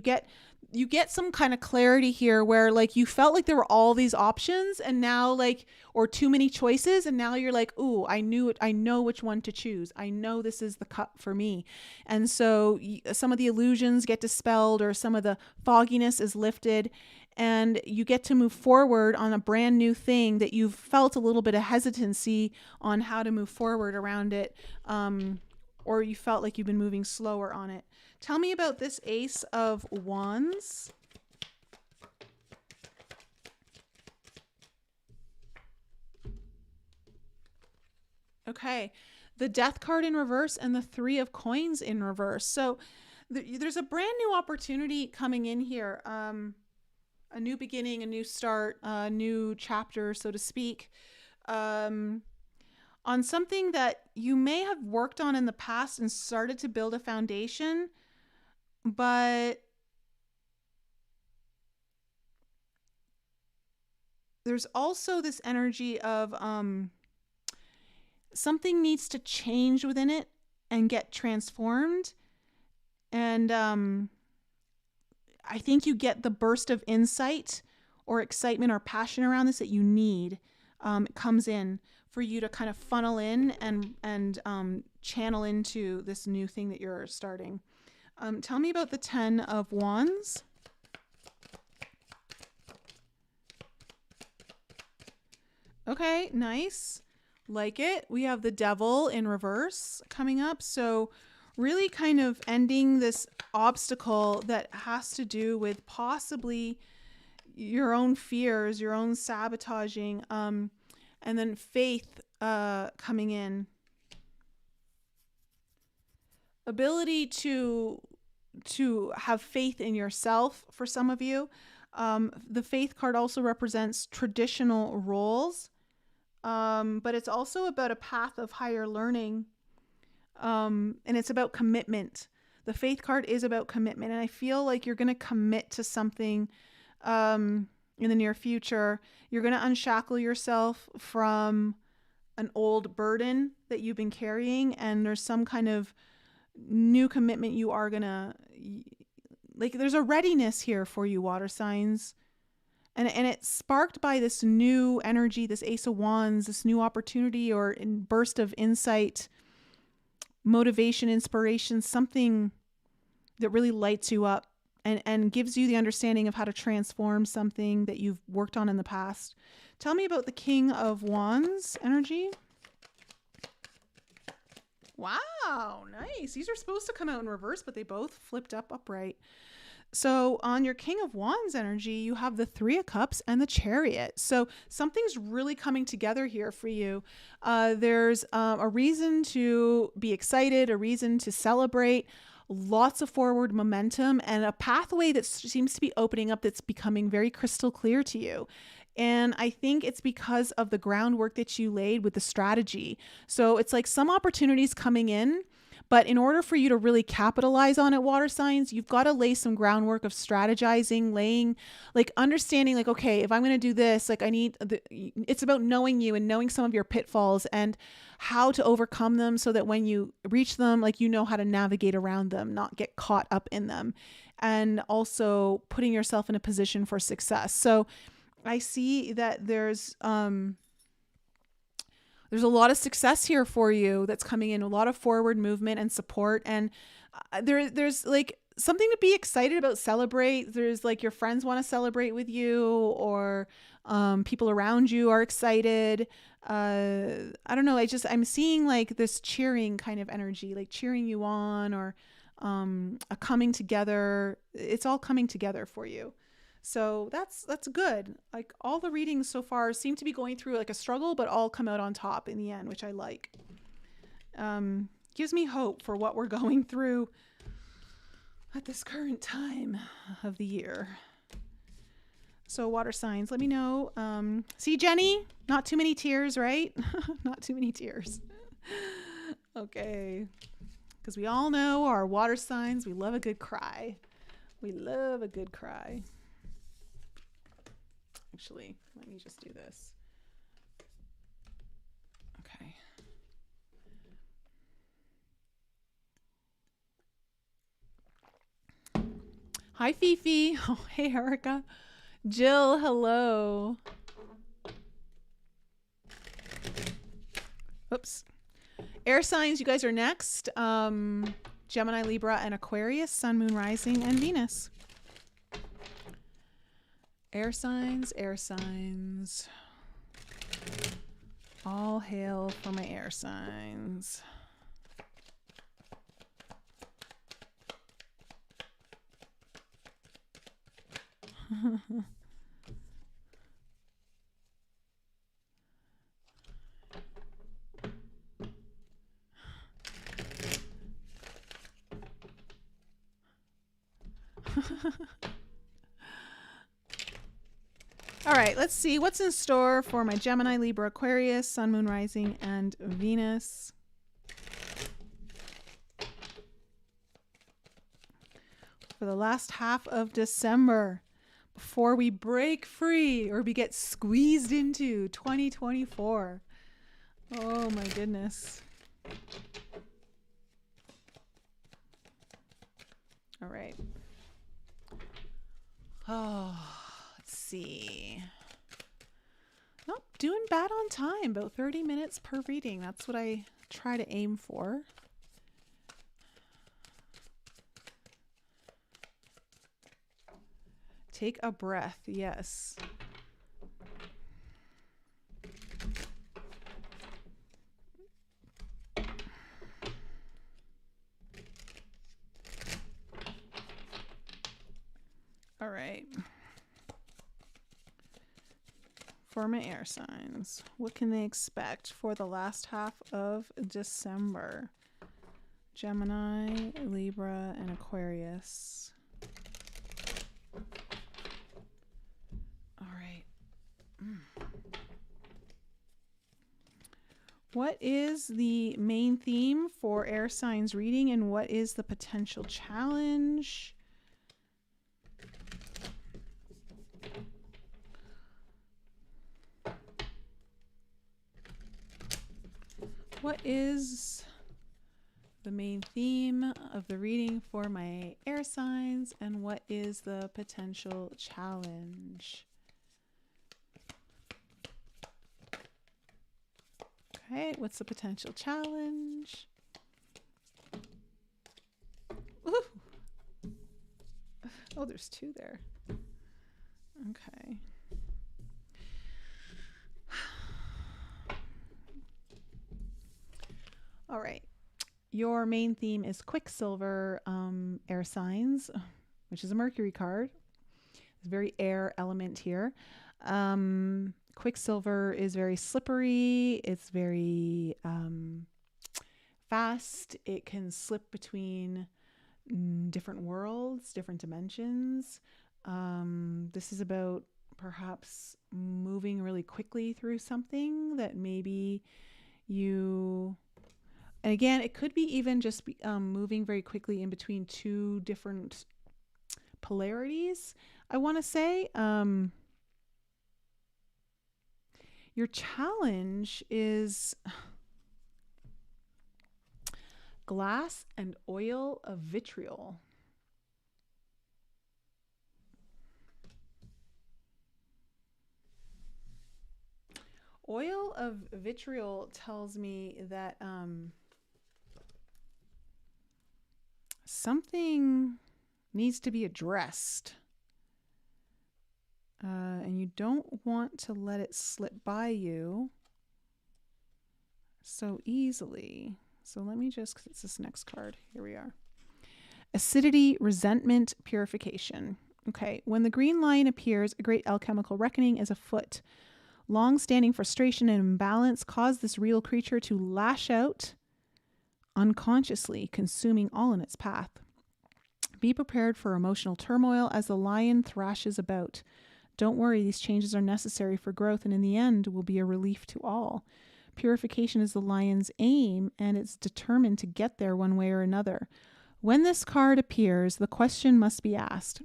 get some kind of clarity here where, like, you felt like there were all these options, and now, like, or too many choices, and now you're like, ooh, I know which one to choose. I know this is the cup for me. And so some of the illusions get dispelled, or some of the fogginess is lifted, and you get to move forward on a brand new thing that you've felt a little bit of hesitancy on how to move forward around it, or you felt like you've been moving slower on it. Tell me about this Ace of Wands. Okay, the Death card in reverse and the Three of Coins in reverse. So there's a brand new opportunity coming in here. A new beginning, a new start, a new chapter, so to speak, on something that you may have worked on in the past and started to build a foundation, but there's also this energy of something needs to change within it and get transformed. And I think you get the burst of insight or excitement or passion around this that you need. It comes in for you to kind of funnel in and channel into this new thing that you're starting. Tell me about the Ten of Wands. Okay, nice. Like it. We have the Devil in reverse coming up. So really kind of ending this obstacle that has to do with possibly your own fears, your own sabotaging, and then Faith coming in. Ability to have faith in yourself for some of you. The Faith card also represents traditional roles, but it's also about a path of higher learning. And it's about commitment. The Faith card is about commitment. And I feel like you're going to commit to something in the near future. You're going to unshackle yourself from an old burden that you've been carrying. And there's some kind of new commitment you are going to, like, there's a readiness here for you, water signs. And it's sparked by this new energy, this Ace of Wands, this new opportunity or burst of insight, motivation, inspiration, something that really lights you up and gives you the understanding of how to transform something that you've worked on in the past. Tell me about the King of Wands energy. Wow, nice. These are supposed to come out in reverse, but they both flipped up upright. So on your King of Wands energy, you have the Three of Cups and the Chariot. So something's really coming together here for you. There's a reason to be excited, a reason to celebrate. lots of forward momentum and a pathway that seems to be opening up that's becoming very crystal clear to you. And I think it's because of the groundwork that you laid with the strategy. So it's like some opportunities coming in, but in order for you to really capitalize on it, water signs, you've got to lay some groundwork of strategizing, laying, like understanding, like, okay, if I'm going to do this, like it's about knowing you and knowing some of your pitfalls and how to overcome them so that when you reach them, like, you know how to navigate around them, not get caught up in them, and also putting yourself in a position for success. So I see that there's a lot of success here for you that's coming in, a lot of forward movement and support. And there's like something to be excited about, celebrate. There's like your friends want to celebrate with you, or people around you are excited. I don't know. I'm seeing like this cheering kind of energy, like cheering you on, or a coming together. It's all coming together for you. So that's good. Like all the readings so far seem to be going through like a struggle, but all come out on top in the end, which I like. Gives me hope for what we're going through at this current time of the year. So water signs, let me know. See, Jenny, not too many tears, right? Not too many tears. Okay. Because we all know our water signs, we love a good cry. We love a good cry. Actually, let me just do this. Okay. Hi, Fifi. Oh, hey, Erica. Jill, hello. Oops. Air signs, you guys are next. Gemini, Libra, and Aquarius, Sun, Moon, Rising, and Venus. Air signs, air signs. All hail for my air signs. All right, let's see what's in store for my Gemini, Libra, Aquarius, Sun, Moon, Rising, and Venus. For the last half of December, before we break free or we get squeezed into 2024. Oh my goodness. All right. Oh, let's see. Nope, doing bad on time. About 30 minutes per reading. That's what I try to aim for. Take a breath. Yes. All right. For my air signs, what can they expect for the last half of December? Gemini, Libra, and Aquarius. All right. What is the main theme for air signs reading, and what is the potential challenge? What is the main theme of the reading for my air signs, and what is the potential challenge? Okay, what's the potential challenge? Ooh. Oh, there's two there. Okay. All right. Your main theme is Quicksilver, air signs, which is a Mercury card. It's very air element here. Quicksilver is very slippery. It's very fast. It can slip between different worlds, different dimensions. This is about perhaps moving really quickly through something that maybe you, and again, it could be even just moving very quickly in between two different polarities. I want to say your challenge is glass and oil of vitriol. Oil of vitriol tells me that something needs to be addressed. And you don't want to let it slip by you so easily. So let me just, because it's this next card. Here we are. Acidity, resentment, purification. Okay, when the green lion appears, a great alchemical reckoning is afoot. Long-standing frustration and imbalance cause this real creature to lash out unconsciously, consuming all in its path. Be prepared for emotional turmoil as the lion thrashes about. Don't worry, these changes are necessary for growth and in the end will be a relief to all. Purification is the lion's aim and it's determined to get there one way or another. When this card appears, the question must be asked,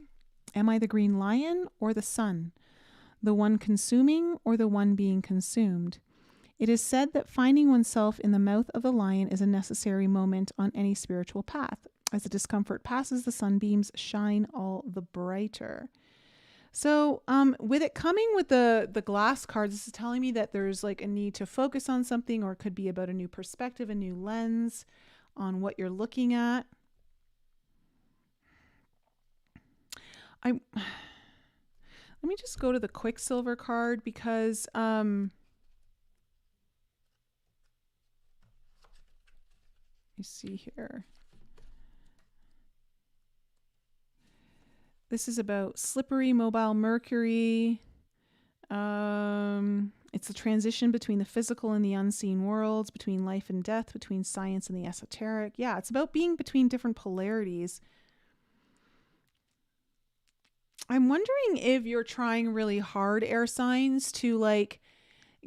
am I the green lion or the sun? The one consuming or the one being consumed? It is said that finding oneself in the mouth of the lion is a necessary moment on any spiritual path. As the discomfort passes, the sunbeams shine all the brighter. So with it coming with the glass cards, this is telling me that there's like a need to focus on something, or it could be about a new perspective, a new lens on what you're looking at. Let me just go to the Quicksilver card because you see here. This is about slippery, mobile Mercury. It's the transition between the physical and the unseen worlds, between life and death, between science and the esoteric. Yeah, it's about being between different polarities. I'm wondering if you're trying really hard, air signs, to like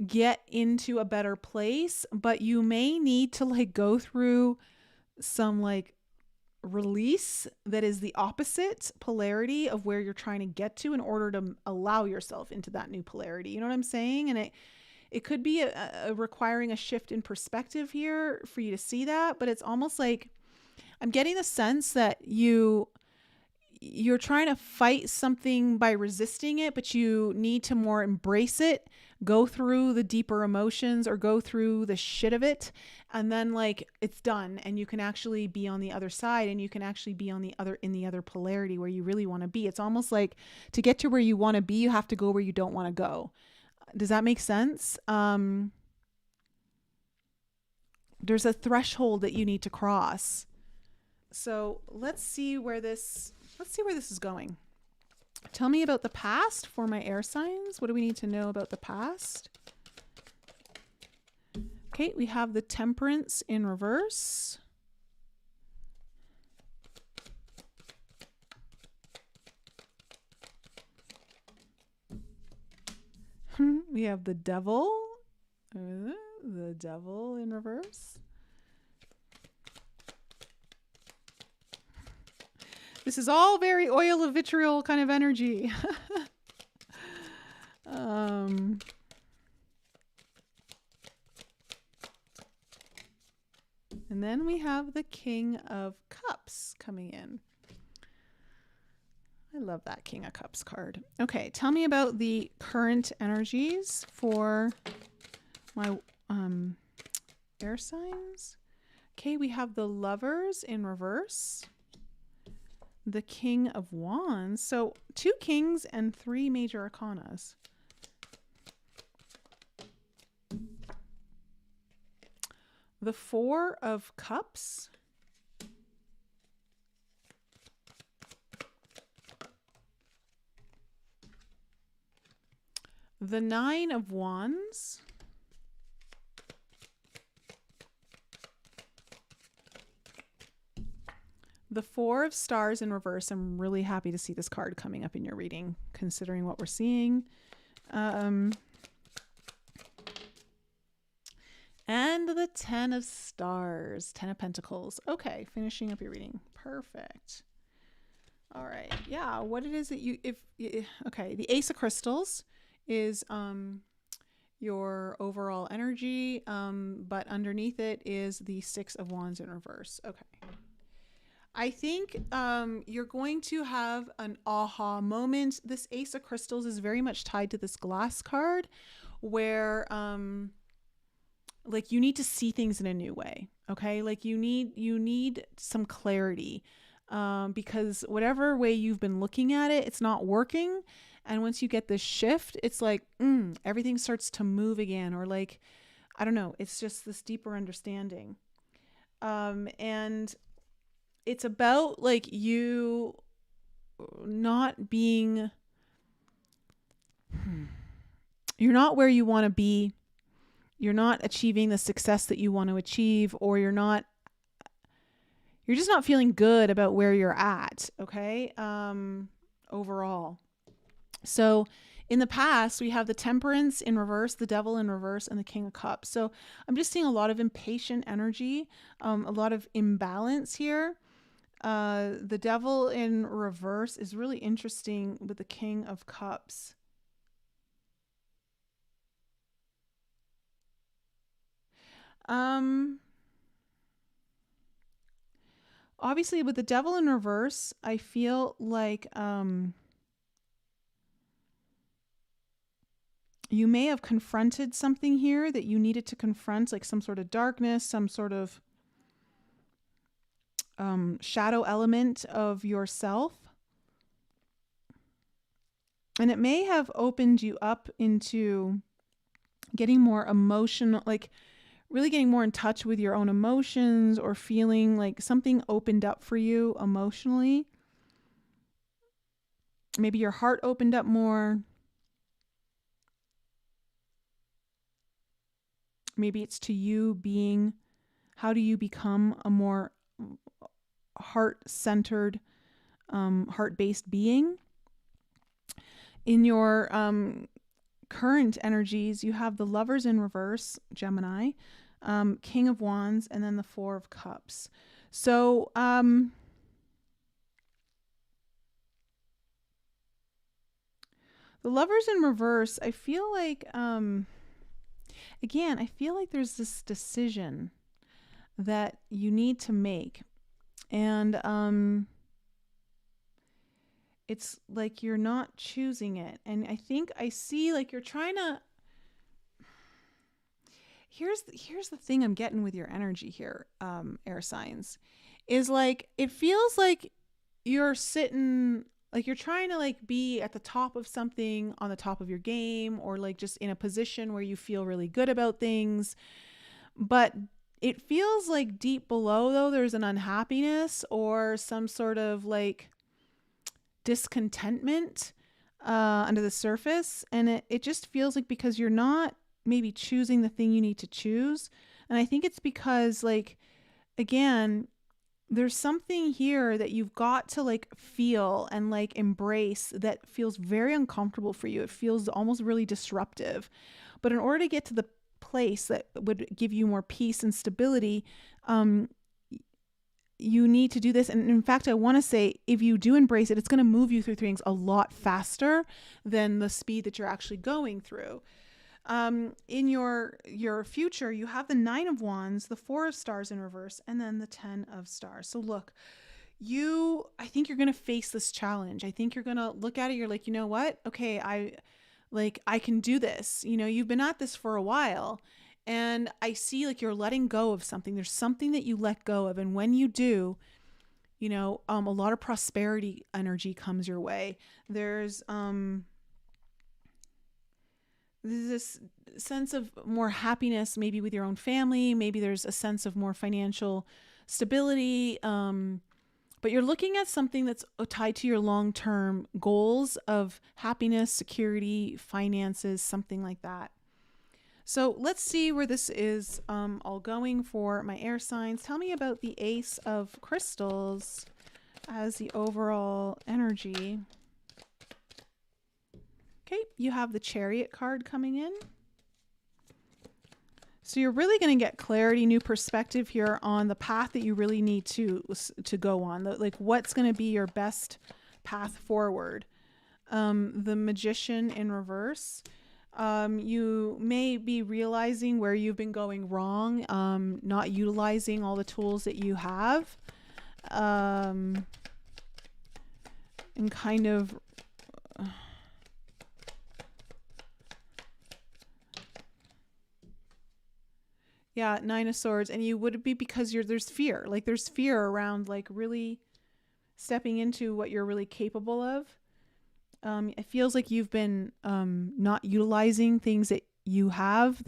get into a better place, but you may need to like go through some like release that is the opposite polarity of where you're trying to get to in order to allow yourself into that new polarity. You know what I'm saying? And it could be a requiring a shift in perspective here for you to see that, but it's almost like I'm getting the sense that you're trying to fight something by resisting it, but you need to more embrace it, go through the deeper emotions or go through the shit of it. And then like it's done and you can actually be on the other side and you can actually be on in the other polarity where you really want to be. It's almost like to get to where you want to be, you have to go where you don't want to go. Does that make sense? There's a threshold that you need to cross. So let's see where this is going. Tell me about the past for my air signs. What do we need to know about the past? Okay, we have the Temperance in reverse. We have the Devil. The Devil in reverse. This is all very oil of vitriol kind of energy. And then we have the King of Cups coming in. I love that King of Cups card. Okay, tell me about the current energies for my air signs. Okay, we have the Lovers in reverse. The King of Wands. So 2 kings and 3 major arcanas. The 4 of Cups. The 9 of Wands. The Four of Stars in reverse. I'm really happy to see this card coming up in your reading, considering what we're seeing. And the Ten of Stars, Ten of Pentacles. Okay, finishing up your reading. Perfect. All right. Yeah, what it is that okay, the Ace of Crystals is your overall energy, but underneath it is the Six of Wands in reverse. Okay. I think you're going to have an aha moment. This Ace of Crystals is very much tied to this Glass card, where like you need to see things in a new way. Okay, like you need some clarity, because whatever way you've been looking at it, it's not working. And once you get this shift, it's like everything starts to move again, or like, I don't know, it's just this deeper understanding. And it's about like you not being, you're not where you want to be. You're not achieving the success that you want to achieve, or you're just not feeling good about where you're at. Okay. Overall. So in the past, we have the Temperance in reverse, the Devil in reverse, and the King of Cups. So I'm just seeing a lot of impatient energy, a lot of imbalance here. The Devil in reverse is really interesting with the King of Cups. Obviously with the Devil in reverse, I feel like you may have confronted something here that you needed to confront, like some sort of darkness, some sort of shadow element of yourself. And it may have opened you up into getting more emotional, like really getting more in touch with your own emotions, or feeling like something opened up for you emotionally. Maybe your heart opened up more. Maybe it's to you being, how do you become a more heart-centered, heart-based being? In your current energies, you have the Lovers in reverse, Gemini, King of Wands, and then the Four of Cups. So the Lovers in reverse, I feel like again, I feel like there's this decision that you need to make, and it's like you're not choosing it. And I think I see like you're trying to, here's the thing I'm getting with your energy here, air signs, is like it feels like you're sitting, like you're trying to like be at the top of something, on the top of your game, or like just in a position where you feel really good about things. But it feels like deep below, though, there's an unhappiness or some sort of like discontentment under the surface. And it just feels like because you're not maybe choosing the thing you need to choose. And I think it's because, like, again, there's something here that you've got to like feel and like embrace that feels very uncomfortable for you. It feels almost really disruptive. But in order to get to the place that would give you more peace and stability, you need to do this. And in fact, I want to say, if you do embrace it, it's going to move you through things a lot faster than the speed that you're actually going through. In your future, you have the Nine of Wands, the Four of Stars in reverse, and then the Ten of Stars. So look, I think you're going to face this challenge. I think you're going to look at it. You're like, you know what? Okay, I can do this. You know, you've been at this for a while, and I see like you're letting go of something. There's something that you let go of. And when you do, you know, a lot of prosperity energy comes your way. There's this sense of more happiness, maybe with your own family. Maybe there's a sense of more financial stability. But you're looking at something that's tied to your long-term goals of happiness, security, finances, something like that. So let's see where this is all going for my air signs. Tell me about the Ace of Crystals as the overall energy. Okay, you have the Chariot card coming in. So you're really going to get clarity, new perspective here on the path that you really need to go on. Like what's going to be your best path forward. The Magician in reverse. You may be realizing where you've been going wrong, not utilizing all the tools that you have, and kind of yeah, Nine of Swords. And you would be because there's fear. Like there's fear around like really stepping into what you're really capable of. It feels like you've been not utilizing things that you have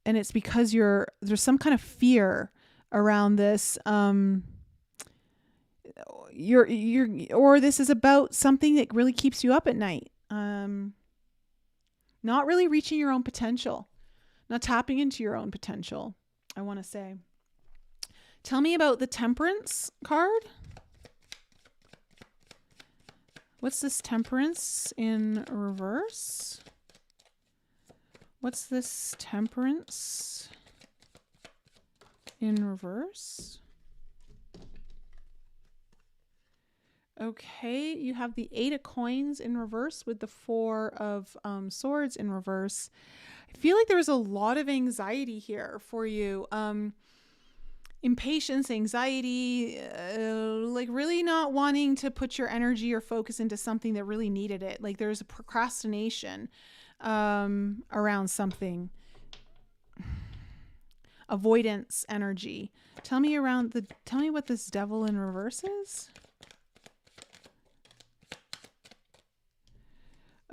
and it's because there's some kind of fear around this. Or this is about something that really keeps you up at night. Not really reaching your own potential. Not tapping into your own potential, I want to say. Tell me about the Temperance card. What's this Temperance in reverse? What's this Temperance in reverse? Okay, you have the 8 of Coins in reverse with the 4 of Swords in reverse. I feel like there's a lot of anxiety here for you. Impatience, anxiety, like really not wanting to put your energy or focus into something that really needed it. Like there's a procrastination around something. Avoidance energy. Tell me what this Devil in reverse is.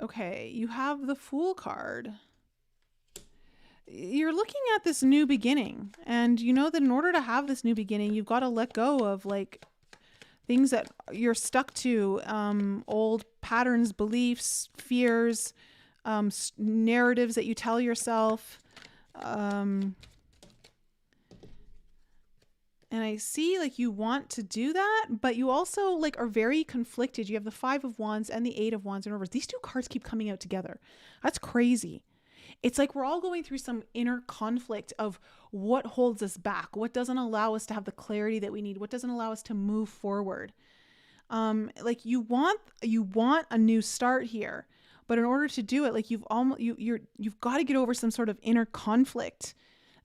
Okay, you have the Fool card. You're looking at this new beginning, and you know that in order to have this new beginning, you've got to let go of like things that you're stuck to, old patterns, beliefs, fears, narratives that you tell yourself. And I see like you want to do that, but you also like are very conflicted. You have the 5 of Wands and the 8 of Wands in reverse. These two cards keep coming out together. That's crazy. It's like we're all going through some inner conflict of what holds us back, what doesn't allow us to have the clarity that we need, what doesn't allow us to move forward. Like you want a new start here, but in order to do it, like you've got to get over some sort of inner conflict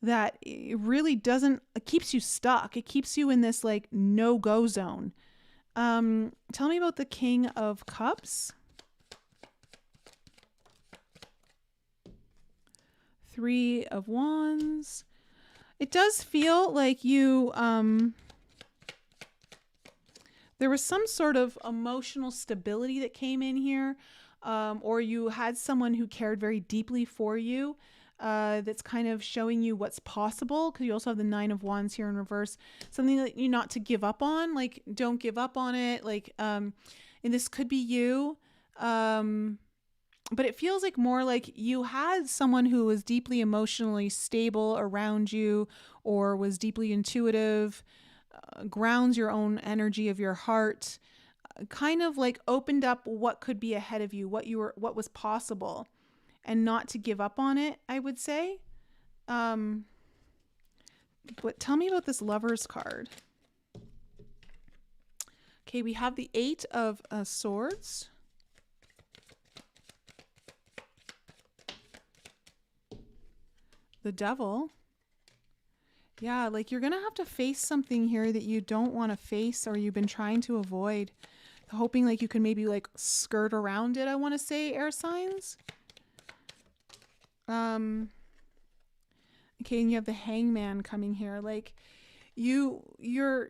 that it really doesn't. It keeps you stuck. It keeps you in this like no-go zone. Tell me about the King of Cups. 3 of Wands. It does feel like you, there was some sort of emotional stability that came in here, or you had someone who cared very deeply for you, that's kind of showing you what's possible, because you also have the 9 of Wands here in reverse. Something that you not to give up on, like don't give up on it. Like, and this could be you. But it feels like more like you had someone who was deeply emotionally stable around you, or was deeply intuitive, grounds your own energy of your heart, kind of like opened up what could be ahead of you, what was possible, and not to give up on it, I would say. But tell me about this Lovers card. Okay, we have the 8 of Swords. The Devil. Yeah, like you're going to have to face something here that you don't want to face, or you've been trying to avoid, hoping like you can maybe like skirt around it, I want to say, air signs. Okay, and you have the Hangman coming here. Like you're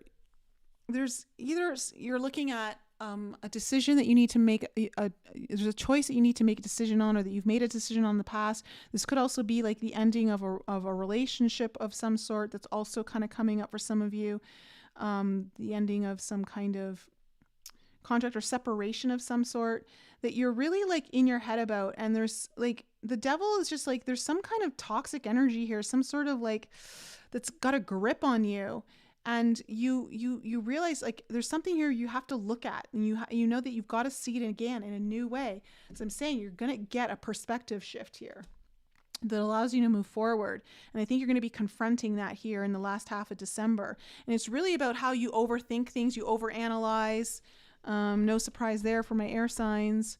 looking at a decision that you need to make, there's a choice that you need to make a decision on, or that you've made a decision on in the past. This could also be like the ending of a relationship of some sort that's also kind of coming up for some of you. The ending of some kind of contract or separation of some sort that you're really like in your head about. And there's like, the Devil is just like, there's some kind of toxic energy here, some sort of like, that's got a grip on you. And you realize like there's something here you have to look at, and you know that you've got to see it again in a new way. So I'm saying you're going to get a perspective shift here that allows you to move forward. And I think you're going to be confronting that here in the last half of December. And it's really about how you overthink things, you overanalyze. No surprise there for my air signs.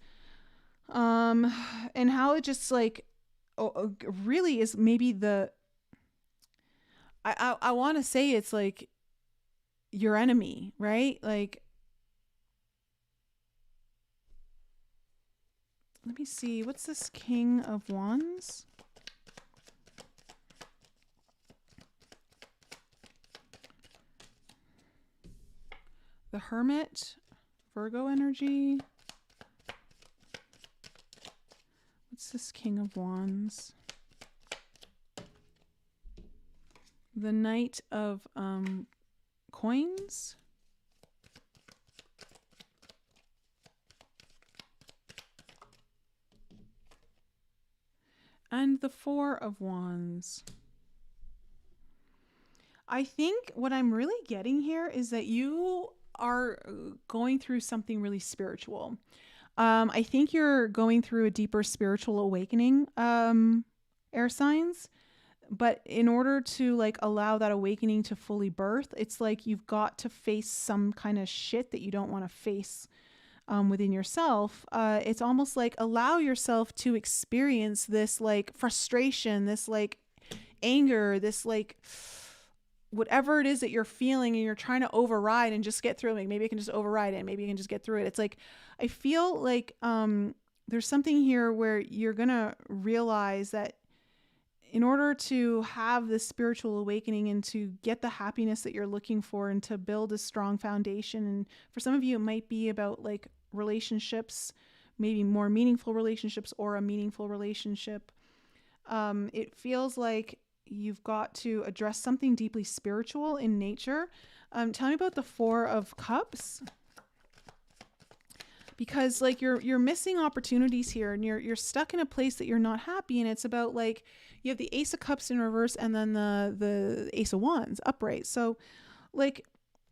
And how it just like really is maybe the, I want to say it's like your enemy, right? Like, let me see, what's this King of Wands? The Hermit, Virgo energy. What's this King of Wands? The Knight of Coins. And the Four of Wands. I think what I'm really getting here is that you are going through something really spiritual. I think you're going through a deeper spiritual awakening, air signs. But in order to like allow that awakening to fully birth, it's like you've got to face some kind of shit that you don't want to face within yourself. It's almost like allow yourself to experience this like frustration, this like anger, this like whatever it is that you're feeling and you're trying to override and just get through it. Like maybe I can just override it. Maybe you can just get through it. It's like, I feel like there's something here where you're going to realize that in order to have this spiritual awakening and to get the happiness that you're looking for and to build a strong foundation, and for some of you, it might be about like relationships, maybe more meaningful relationships or a meaningful relationship. It feels like you've got to address something deeply spiritual in nature. Tell me about the Four of Cups. Because like you're missing opportunities here, and you're stuck in a place that you're not happy. And it's about like you have the Ace of Cups in reverse and then the Ace of Wands upright. So like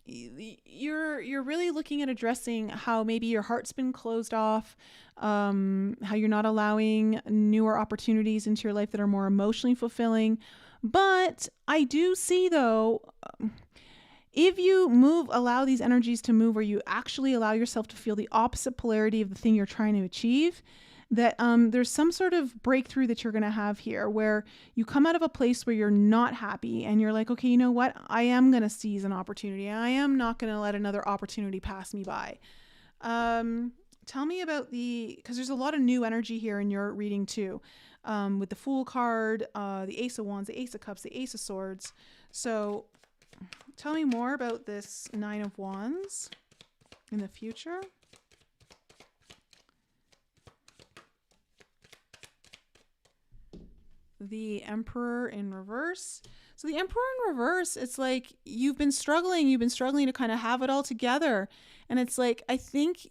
you're really looking at addressing how maybe your heart's been closed off, how you're not allowing newer opportunities into your life that are more emotionally fulfilling. But I do see though, if you allow these energies to move, where you actually allow yourself to feel the opposite polarity of the thing you're trying to achieve, that there's some sort of breakthrough that you're going to have here where you come out of a place where you're not happy and you're like, okay, you know what? I am going to seize an opportunity. I am not going to let another opportunity pass me by. Tell me about because there's a lot of new energy here in your reading too, with the Fool card, the Ace of Wands, the Ace of Cups, the Ace of Swords. So tell me more about this Nine of Wands in the future. The Emperor in reverse. So the Emperor in reverse, it's like you've been struggling to kind of have it all together. And it's like, I think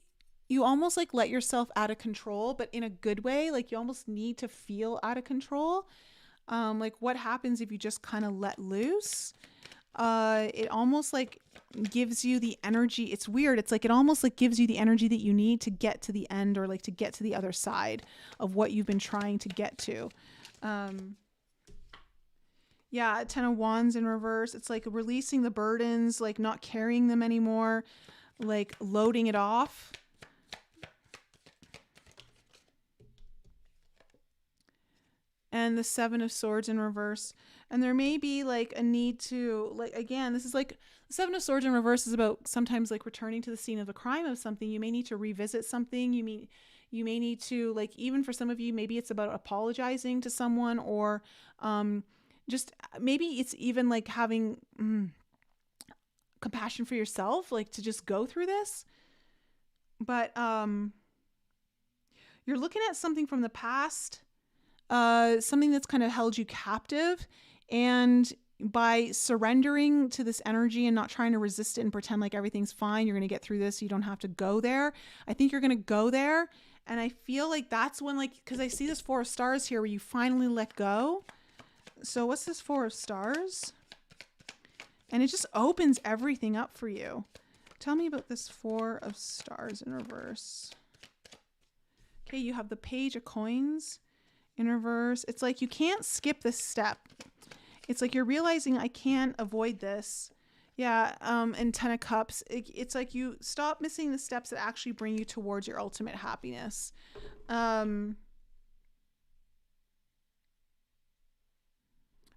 you almost like let yourself out of control, but in a good way. Like you almost need to feel out of control. Like what happens if you just kind of let loose? It almost like gives you the energy. It's weird. It's like it almost like gives you the energy that you need to get to the end, or like to get to the other side of what you've been trying to get to. Yeah, Ten of Wands in reverse. It's like releasing the burdens, like not carrying them anymore, like loading it off. And the Seven of Swords in reverse. And there may be like a need to, like, again, this is like the Seven of Swords in reverse is about sometimes like returning to the scene of the crime of something. You may need to revisit something. You may need to, like, even for some of you, maybe it's about apologizing to someone, or just maybe it's even like having compassion for yourself, like to just go through this. But you're looking at something from the past, something that's kind of held you captive, and by surrendering to this energy and not trying to resist it and pretend like everything's fine, you're going to get through this. You don't have to go there. I think you're going to go there. And I feel like that's when, like, because I see this Four of Stars here where you finally let go. So what's this Four of Stars? And it just opens everything up for you. Tell me about this Four of Stars in reverse. Okay, you have the Page of Coins in reverse. It's like you can't skip this step. It's like you're realizing I can't avoid this. Yeah, and Ten of Cups. It's like you stop missing the steps that actually bring you towards your ultimate happiness.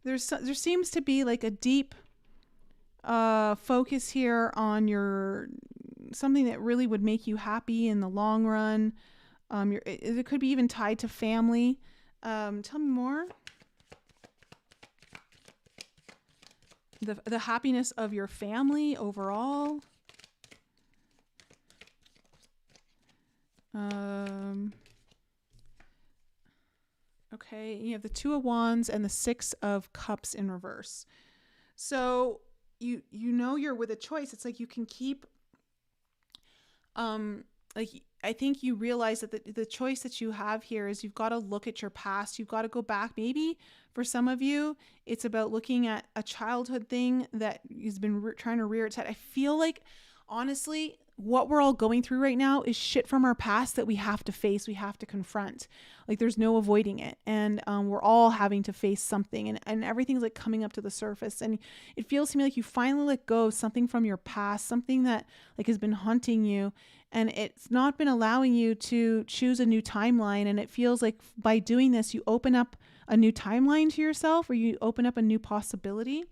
There seems to be like a deep focus here on your something that really would make you happy in the long run. It could be even tied to family. Tell me more. The happiness of your family overall. Okay, you have the Two of Wands and the Six of Cups in reverse. So you know you're with a choice. It's like you can keep like I think you realize that the choice that you have here is you've got to look at your past. You've got to go back. Maybe for some of you, it's about looking at a childhood thing that has been trying to rear its head. I feel like, honestly, what we're all going through right now is shit from our past that we have to face, we have to confront. Like there's no avoiding it. And we're all having to face something and everything's like coming up to the surface. And it feels to me like you finally let go of something from your past, something that like has been haunting you. And it's not been allowing you to choose a new timeline. And it feels like by doing this, you open up a new timeline to yourself, or you open up a new possibility.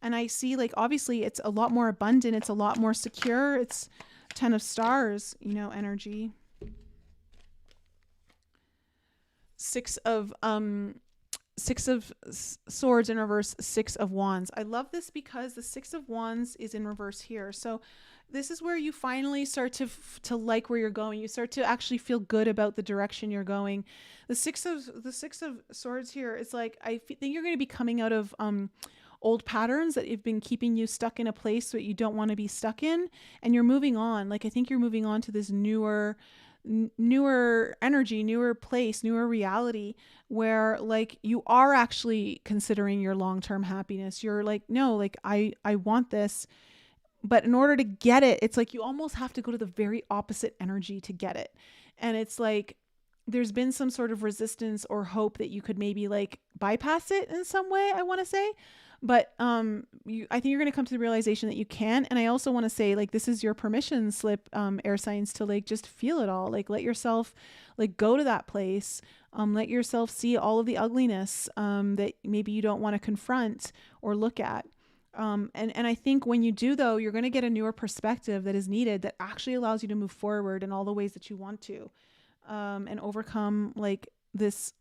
And I see like, obviously it's a lot more abundant. It's a lot more secure. It's Ten of Stars, you know, energy. Six of Swords in reverse, Six of Wands. I love this because the Six of Wands is in reverse here. So this is where you finally start to like where you're going. You start to actually feel good about the direction you're going. The Six of Swords here is like, I think you're going to be coming out of old patterns that have been keeping you stuck in a place that you don't want to be stuck in, and you're moving on. Like I think you're moving on to this newer energy, newer place, newer reality where like you are actually considering your long-term happiness. You're like, no, like I want this. But in order to get it, it's like you almost have to go to the very opposite energy to get it. And it's like there's been some sort of resistance or hope that you could maybe like bypass it in some way, I want to say. But I think you're going to come to the realization that you can. And I also want to say, like, this is your permission slip, air signs, to like just feel it all. Like let yourself like go to that place. Let yourself see all of the ugliness that maybe you don't want to confront or look at. And I think when you do, though, you're going to get a newer perspective that is needed that actually allows you to move forward in all the ways that you want to, and overcome like this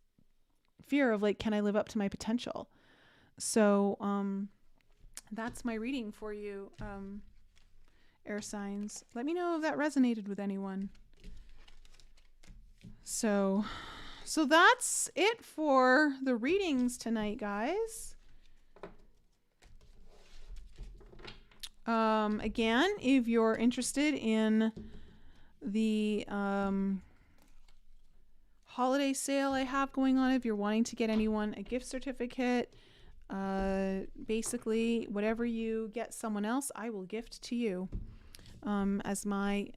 fear of like, can I live up to my potential? So, that's my reading for you, air signs. Let me know if that resonated with anyone. So that's it for the readings tonight, guys. Again, if you're interested in the holiday sale I have going on, if you're wanting to get anyone a gift certificate, basically whatever you get someone else, I will gift to you, as my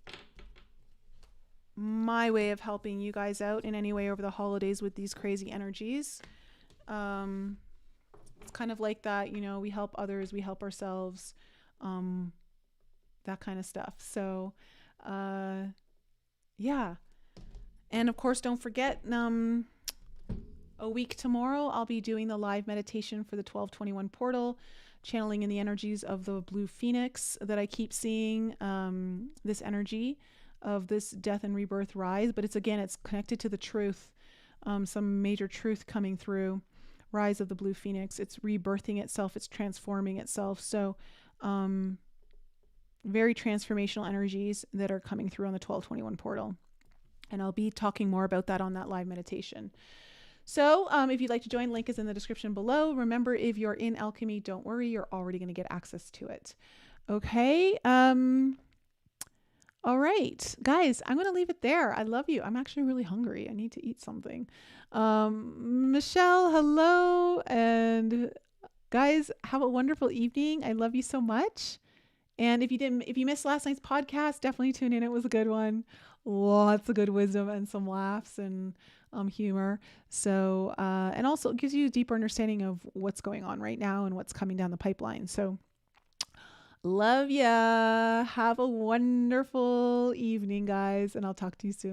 way of helping you guys out in any way over the holidays with these crazy energies. It's kind of like that, you know, we help others, we help ourselves. That kind of stuff. So, yeah. And of course, don't forget, a week tomorrow, I'll be doing the live meditation for the 1221 portal, channeling in the energies of the blue phoenix that I keep seeing, this energy of this death and rebirth rise. But it's connected to the truth, some major truth coming through. Rise of the blue phoenix. It's rebirthing itself. It's transforming itself. So, very transformational energies that are coming through on the 1221 portal. And I'll be talking more about that on that live meditation. So if you'd like to join, link is in the description below. Remember, if you're in Alchemy, don't worry, you're already going to get access to it. Okay. All right, guys, I'm going to leave it there. I love you. I'm actually really hungry. I need to eat something. Michelle, hello. And Guys, have a wonderful evening. I love you so much. And if you missed last night's podcast, definitely tune in. It was a good one. Lots of good wisdom and some laughs and humor. So, and also it gives you a deeper understanding of what's going on right now and what's coming down the pipeline. So, love ya. Have a wonderful evening, guys, and I'll talk to you soon.